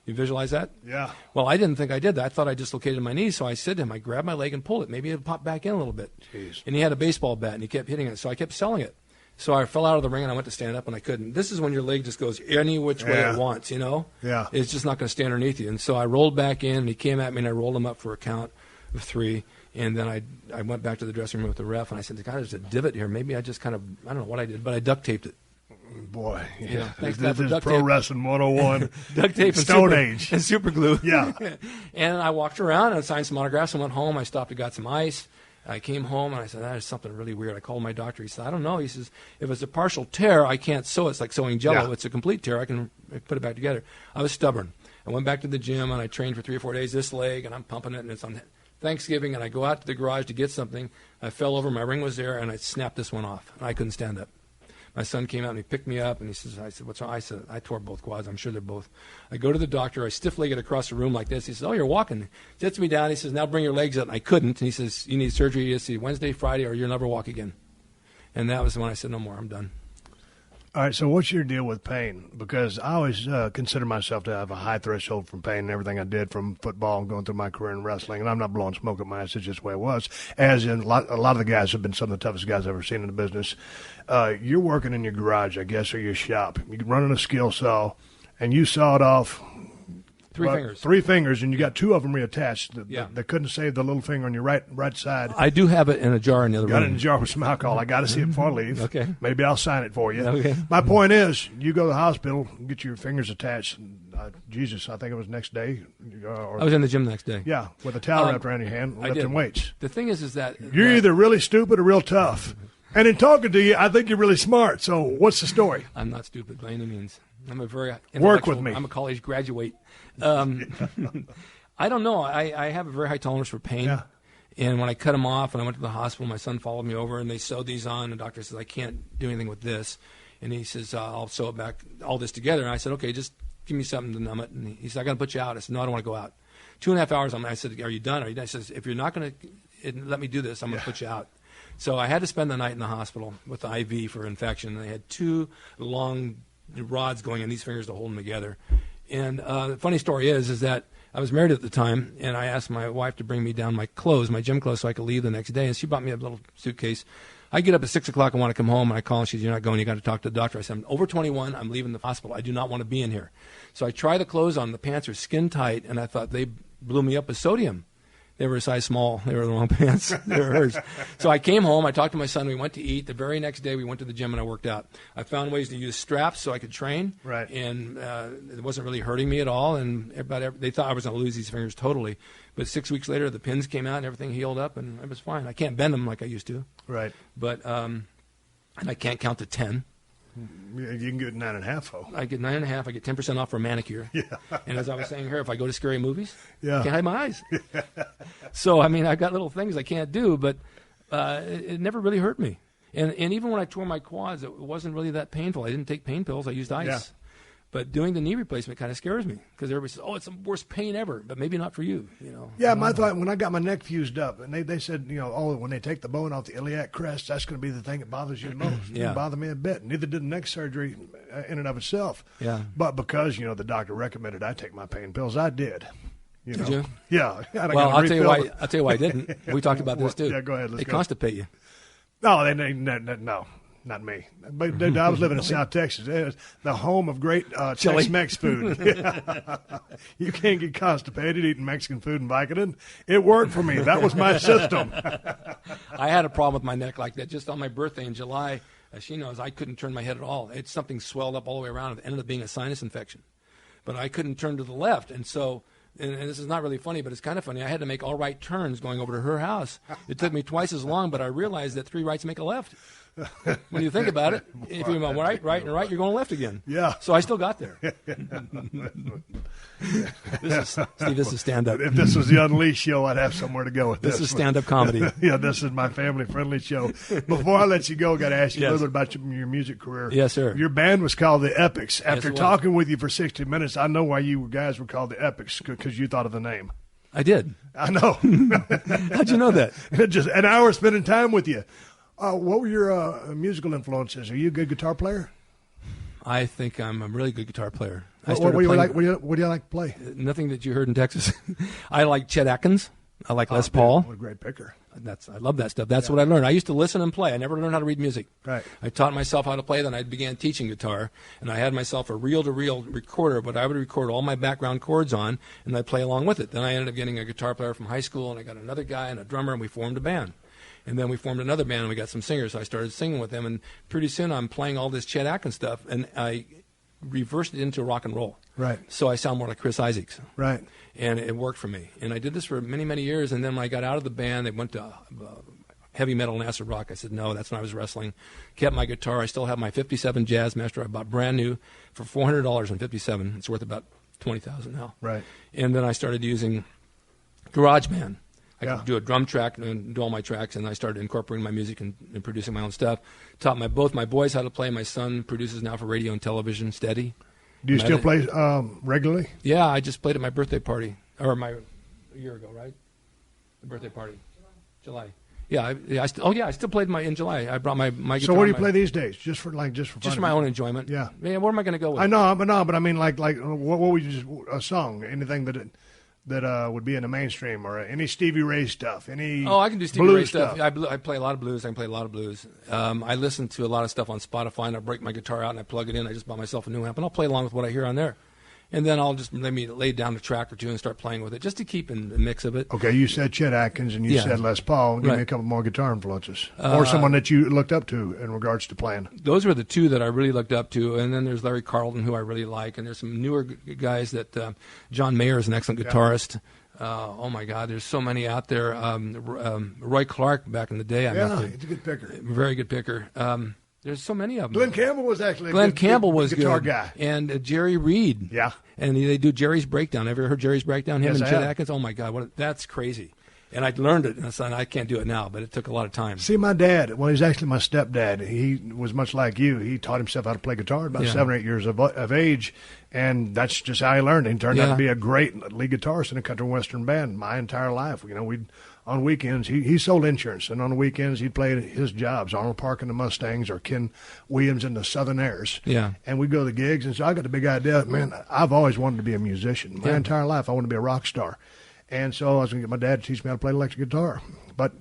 You visualize that? Yeah. Well, I didn't think I did that. I thought I dislocated my knee, so I said to him, I grabbed my leg and pulled it. Maybe it would pop back in a little bit. Jeez. And he had a baseball bat, and he kept hitting it, so I kept selling it. So I fell out of the ring, and I went to stand up, and I couldn't. This is when your leg just goes any which way it wants, you know? Yeah. It's just not going to stay underneath you. And so I rolled back in, and he came at me, and I rolled him up for a count of 3. And then I went back to the dressing room with the ref, and I said, God, there's a divot here. Maybe I just kind of, I don't know what I did, but I duct taped it. Boy, yeah. This is Pro Wrestling 101. Duct tape Stone Age. And super glue. Yeah. And I walked around and signed some autographs and went home. I stopped and got some ice. I came home and I said, that is something really weird. I called my doctor. He said, I don't know. He says, if it's a partial tear, I can't sew. It's like sewing Jell-O. Yeah. If it's a complete tear, I can put it back together. I was stubborn. I went back to the gym and I trained for 3 or 4 days this leg, and I'm pumping it, and it's on Thanksgiving, and I go out to the garage to get something. I fell over. My ring was there, and I snapped this one off, and I couldn't stand up. My son came out and he picked me up, and I said, what's wrong? I said, I tore both quads. I'm sure they're both. I go to the doctor. I stiff-legged across the room like this. He says, oh, you're walking. He sits me down. He says, now bring your legs up. And I couldn't. And he says, you need surgery. You see Wednesday, Friday, or you'll never walk again. And that was when I said, no more. I'm done. All right, so what's your deal with pain? Because I always consider myself to have a high threshold from pain and everything I did from football and going through my career in wrestling. And I'm not blowing smoke at my ass. It's just the way it was. As in, a lot of the guys have been some of the toughest guys I've ever seen in the business. You're working in your garage, I guess, or your shop. You're running a skill saw, and you sawed off 3 fingers. 3 fingers, and you got 2 of them reattached. They couldn't save the little finger on your right side. I do have it in a jar in the other room. Got it in a jar with some alcohol. I got to see it before I leave. Okay. Maybe I'll sign it for you. Okay. My point is, you go to the hospital, get your fingers attached. Jesus, I think it was next day. I was in the gym the next day. Yeah, with a towel wrapped around your hand, lifting weights. The thing is that you're either really stupid or real tough. And in talking to you, I think you're really smart. So what's the story? I'm not stupid by any means. I'm a very work with me. I'm a college graduate. I don't know. I have a very high tolerance for pain. Yeah. And when I cut them off and I went to the hospital, my son followed me over and they sewed these on. The doctor says, I can't do anything with this. And he says, I'll sew it back, all this together. And I said, okay, just give me something to numb it. And he said, I got to put you out. I said, no, I don't want to go out. 2.5 hours. I said, are you done? Are you done? He says, if you're not going to let me do this, I'm going to put you out. So I had to spend the night in the hospital with the IV for infection. And they had 2 long rods going in these fingers to hold them together. And the funny story is that I was married at the time, and I asked my wife to bring me down my clothes, my gym clothes, so I could leave the next day. And she bought me a little suitcase. I get up at 6 o'clock and want to come home, and I call and she says, "You're not going. You got to talk to the doctor." I said, "I'm over 21. I'm leaving the hospital. I do not want to be in here." So I try the clothes on. The pants are skin tight, and I thought they blew me up with sodium. They were a size small. They were the wrong pants. They were hers. So I came home. I talked to my son. We went to eat. The very next day, we went to the gym and I worked out. I found ways to use straps so I could train. Right. And it wasn't really hurting me at all. And they thought I was going to lose these fingers totally. But 6 weeks later, the pins came out and everything healed up, and it was fine. I can't bend them like I used to. Right. But and I can't count to 10. You can get 9.5, though. I get 9.5. I get 10% off for a manicure. Yeah. And as I was saying here, if I go to scary movies, yeah. I can't hide my eyes. So, I mean, I've got little things I can't do, but it never really hurt me. And even when I tore my quads, it wasn't really that painful. I didn't take pain pills. I used ice. Yeah. But doing the knee replacement kind of scares me because everybody says, "Oh, it's the worst pain ever," but maybe not for you. Yeah, my thought when I got my neck fused up, and they said, when they take the bone off the iliac crest, that's going to be the thing that bothers you the most. It didn't bother me a bit. Neither did the neck surgery in and of itself. Yeah. But because the doctor recommended I take my pain pills, I did. Did you? Yeah. Well, I'll tell you why. I'll tell you why I didn't. We talked about this too. Yeah, go ahead. They constipate you. No, no. Not me. But I was living in South Texas. It was the home of great Tex-Mex food. You can't get constipated eating Mexican food in Vicodin. It worked for me. That was my system. I had a problem with my neck like that. Just on my birthday in July, as she knows, I couldn't turn my head at all. It's something swelled up all the way around. It ended up being a sinus infection. But I couldn't turn to the left. And so, and this is not really funny, but it's kind of funny. I had to make all right turns going over to her house. It took me twice as long, but I realized that 3 rights make a left. When you think about it, if you're going right, and right, you're going left again. Yeah. So I still got there. This is stand-up. If this was the Unleashed show, I'd have somewhere to go with this. This is stand-up comedy. Yeah, this is my family-friendly show. Before I let you go, I got to ask you a little bit about your music career. Yes, sir. Your band was called the Epics. After talking with you for 60 minutes, I know why you guys were called the Epics, because you thought of the name. I did. I know. How'd you know that? Just an hour spending time with you. What were your musical influences? Are you a good guitar player? I think I'm a really good guitar player. What do you like to play? Nothing that you heard in Texas. I like Chet Atkins. I like Les Paul. What a great picker. I love that stuff. That's what I learned. I used to listen and play. I never learned how to read music. Right. I taught myself how to play. Then I began teaching guitar, and I had myself a reel-to-reel recorder, but I would record all my background chords on, and I'd play along with it. Then I ended up getting a guitar player from high school, and I got another guy and a drummer, and we formed a band. And then we formed another band, and we got some singers. So I started singing with them, and pretty soon I'm playing all this Chet Atkins stuff, and I reversed it into rock and roll. Right. So I sound more like Chris Isaacs. Right. And it worked for me. And I did this for many, many years, and then when I got out of the band, they went to heavy metal and acid rock. I said, no, that's when I was wrestling. Kept my guitar. I still have my 57 Jazzmaster I bought brand new for $400 on 57. It's worth about $20,000 now. Right. And then I started using GarageBand. I Yeah. could do a drum track and do all my tracks, and I started incorporating my music and producing my own stuff. Taught both my boys how to play. My son produces now for radio and television, steady. Do you still play regularly? Yeah, I just played at my birthday party, or a year ago, right? The birthday party, July. Yeah, I still played in July. I brought my guitar. So what do you play these days? Just for fun? Just for my own enjoyment. Yeah. Yeah. Where am I going to go with it? I know, but I mean, like what would you a song? Anything that would be in the mainstream, or any Stevie Ray stuff? I can do Stevie Ray stuff. I play a lot of blues. I can play a lot of blues. I listen to a lot of stuff on Spotify, and I break my guitar out and I plug it in. I just bought myself a new amp, and I'll play along with what I hear on there. And then I'll just lay down a track or two and start playing with it, just to keep in the mix of it. Okay, you said Chet Atkins and you said Les Paul. Give me a couple more guitar influences, or someone that you looked up to in regards to playing. Those were the two that I really looked up to, and then there's Larry Carlton, who I really like, and there's some newer guys that John Mayer is an excellent guitarist. Oh my God, there's so many out there. Roy Clark back in the day. He's a good picker. Very good picker. There's so many of them. Glenn Campbell was actually a good guitar good. guy. And Jerry Reed. Yeah. And they do Jerry's Breakdown. Ever heard Jerry's Breakdown? Him Yes, and I Chet have. Atkins? Oh my God, that's crazy. And I learned it, and I can't do it now, but it took a lot of time. See, my dad, he's actually my stepdad. He was much like you. He taught himself how to play guitar at about 7 or 8 years of age, and that's just how he learned. He turned out to be a great lead guitarist in a country western band my entire life. We'd on weekends, he sold insurance, and on the weekends he'd play his jobs, Arnold Park and the Mustangs or Ken Williams and the Southern Airs. Yeah. And we'd go to the gigs, and so I got the big idea, man, I've always wanted to be a musician. My entire life I wanted to be a rock star. And so I was going to get my dad to teach me how to play electric guitar. But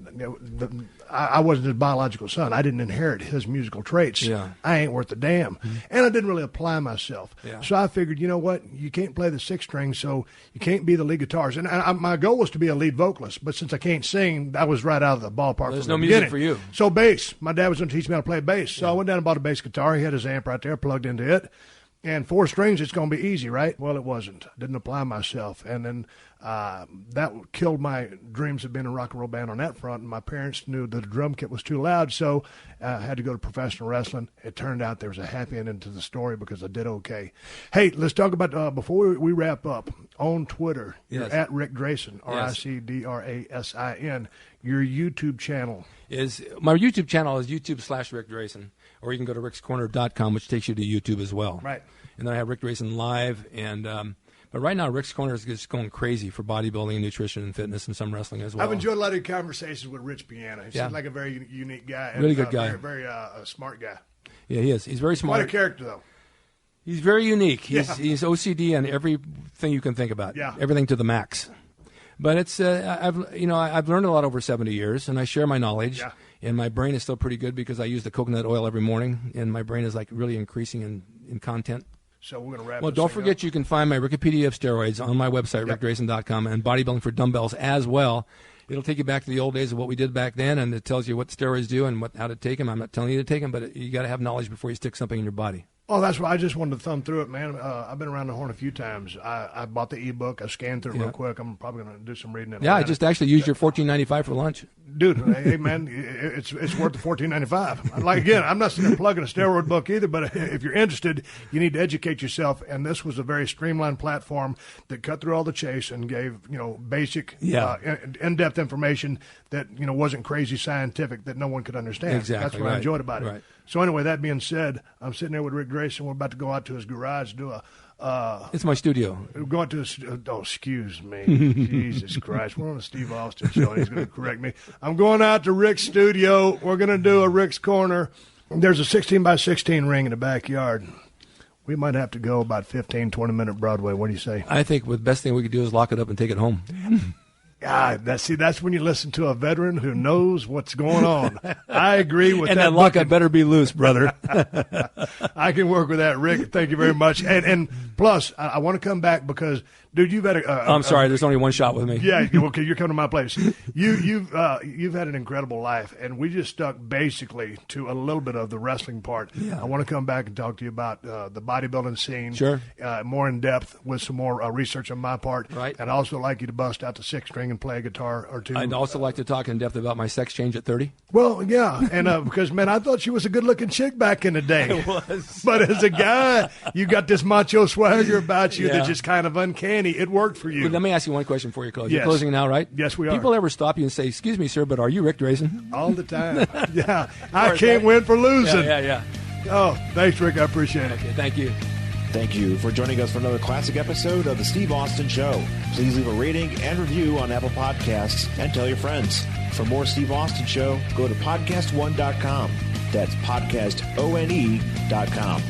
I wasn't his biological son. I didn't inherit his musical traits. Yeah. I ain't worth a damn. And I didn't really apply myself. Yeah. So I figured, you know what? You can't play the sixth string, so you can't be the lead guitarist. And my goal was to be a lead vocalist. But since I can't sing, that was right out of the ballpark. There's from no the music beginning. for you. So bass. My dad was going to teach me how to play bass. So I went down and bought a bass guitar. He had his amp right there, plugged into it. And 4 strings, it's going to be easy, right? Well, it wasn't. Didn't apply myself. And then that killed my dreams of being a rock and roll band on that front. And my parents knew that the drum kit was too loud, so I had to go to professional wrestling. It turned out there was a happy ending to the story because I did okay. Hey, let's talk about, before we wrap up, on Twitter, you're at Ric Drasin, RICDRASIN. Your YouTube channel. My YouTube channel is YouTube/Ric Drasin, or you can go to rickscorner.com, which takes you to YouTube as well. Right. And then I have Ric Drasin Live, and but right now Rick's Corner is just going crazy for bodybuilding and nutrition and fitness and some wrestling as well. I've enjoyed a lot of your conversations with Rich Piana. He seems like a very unique guy. Really good guy. Very smart guy. Yeah, he is. He's very smart. Quite a character, though. He's very unique. He's OCD on everything you can think about. Yeah. Everything to the max. But it's I've learned a lot over 70 years, and I share my knowledge. Yeah. And my brain is still pretty good because I use the coconut oil every morning, and my brain is like really increasing in content. So we're going to wrap. Well, don't forget you can find my Wikipedia of steroids on my website, rickdrasin.com, and bodybuilding for dumbbells as well. It'll take you back to the old days of what we did back then, and it tells you what steroids do and how to take them. I'm not telling you to take them, but you got to have knowledge before you stick something in your body. Oh, that's why I just wanted to thumb through it, man. I've been around the horn a few times. I bought the ebook. I scanned through it real quick. I'm probably going to do some reading. Yeah, I just actually used your $14.95 for lunch. Dude, hey, man, it's worth the $14.95. Like, again, I'm not sitting there plugging a steroid book either, but if you're interested, you need to educate yourself. And this was a very streamlined platform that cut through all the chase and gave, basic, in-depth information that, wasn't crazy scientific that no one could understand. Exactly. That's what I enjoyed about it. Right. So anyway, that being said, I'm sitting there with Ric Drasin. We're about to go out to his garage to do a. It's my studio. We're going to. Excuse me. Jesus Christ. We're on a Steve Austin show, and he's going to correct me. I'm going out to Rick's studio. We're going to do a Rick's Corner. There's a 16 by 16 ring in the backyard. We might have to go about 15, 20-minute Broadway. What do you say? I think the best thing we could do is lock it up and take it home. God, that's when you listen to a veteran who knows what's going on. I agree with that. And that lockup better be loose, brother. I can work with that, Rick. Thank you very much. And plus, I want to come back because, dude, you've had I'm sorry, there's only one shot with me. Yeah, okay, you're coming to my place. You've had an incredible life, and we just stuck basically to a little bit of the wrestling part. Yeah. I want to come back and talk to you about the bodybuilding scene. Sure. More in depth with some more research on my part. Right. And I'd also like you to bust out the sixth string and play a guitar or two. I'd also like to talk in depth about my sex change at 30. Well, yeah, and because, man, I thought she was a good-looking chick back in the day. It was. But as a guy, you got this macho swagger about you that's just kind of uncanny. It worked for you. Well, let me ask you one question before you close. Yes. You're closing now, right? Yes, we are. People ever stop you and say, "Excuse me, sir, but are you Ric Drasin?" All the time. Yeah. I can't win for losing. Yeah. Oh, thanks, Rick. I appreciate it. Okay, thank you. Thank you for joining us for another classic episode of The Steve Austin Show. Please leave a rating and review on Apple Podcasts and tell your friends. For more Steve Austin Show, go to PodcastOne.com. That's PodcastOne.com.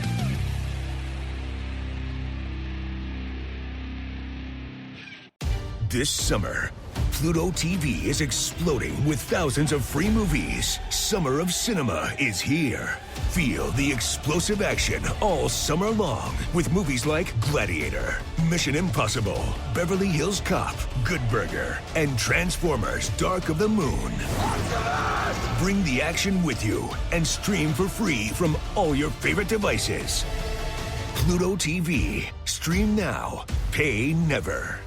This summer, Pluto TV is exploding with thousands of free movies. Summer of Cinema is here. Feel the explosive action all summer long with movies like Gladiator, Mission Impossible, Beverly Hills Cop, Good Burger, and Transformers: Dark of the Moon. Bring the action with you and stream for free from all your favorite devices. Pluto TV. Stream now. Pay never.